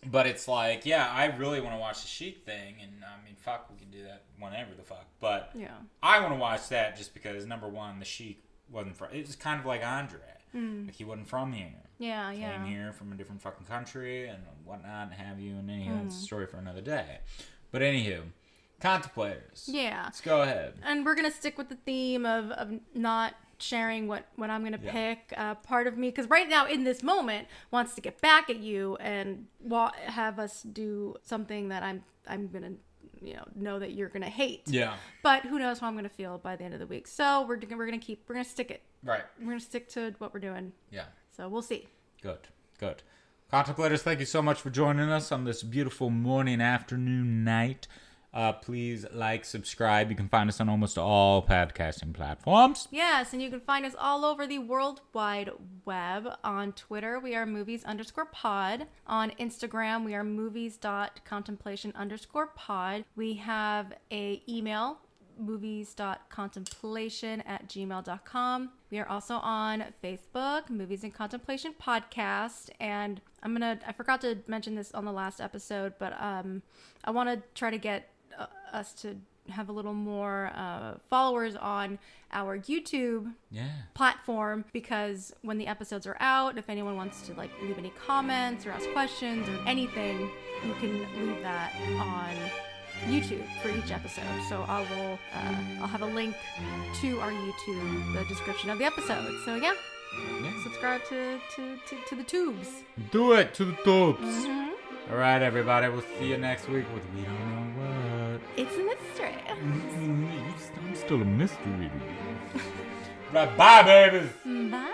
but it's like, I really want to watch the Sheik thing, and I mean, fuck, we can do that whenever the fuck. But I want to watch that just because number one, the Sheik wasn't from. It was kind of like Andre. Like he wasn't from here. Yeah, Came here from a different fucking country and whatnot and have you, and anywho, that's a story for another day. But anywho, contemplators. Yeah. Let's go ahead. And we're gonna stick with the theme of not sharing what I'm gonna pick. Part of me, because right now in this moment, wants to get back at you and have us do something that I'm gonna know that you're gonna hate. Yeah. But who knows how I'm gonna feel by the end of the week. So we're gonna stick it. Right. We're gonna stick to what we're doing. Yeah. So we'll see. Good. Contemplators, thank you so much for joining us on this beautiful morning, afternoon, night. Please like, subscribe. You can find us on almost all podcasting platforms. Yes, and you can find us all over the World Wide Web. On Twitter, we are movies_pod. On Instagram, we are movies.contemplation_pod. We have a email, movies.contemplation@gmail.com. We are also on Facebook, Movies and Contemplation Podcast. And I forgot to mention this on the last episode, but I want to try to get us to have a little more followers on our YouTube platform, because when the episodes are out, if anyone wants to like leave any comments or ask questions or anything, you can leave that on YouTube for each episode. So I'll have a link to our YouTube, the description of the episode. So subscribe to the tubes. Do it to the tubes. All right, everybody. We'll see you next week with We Don't Know What. It's a mystery. I'm still a mystery to me. Right, bye, babies. Bye.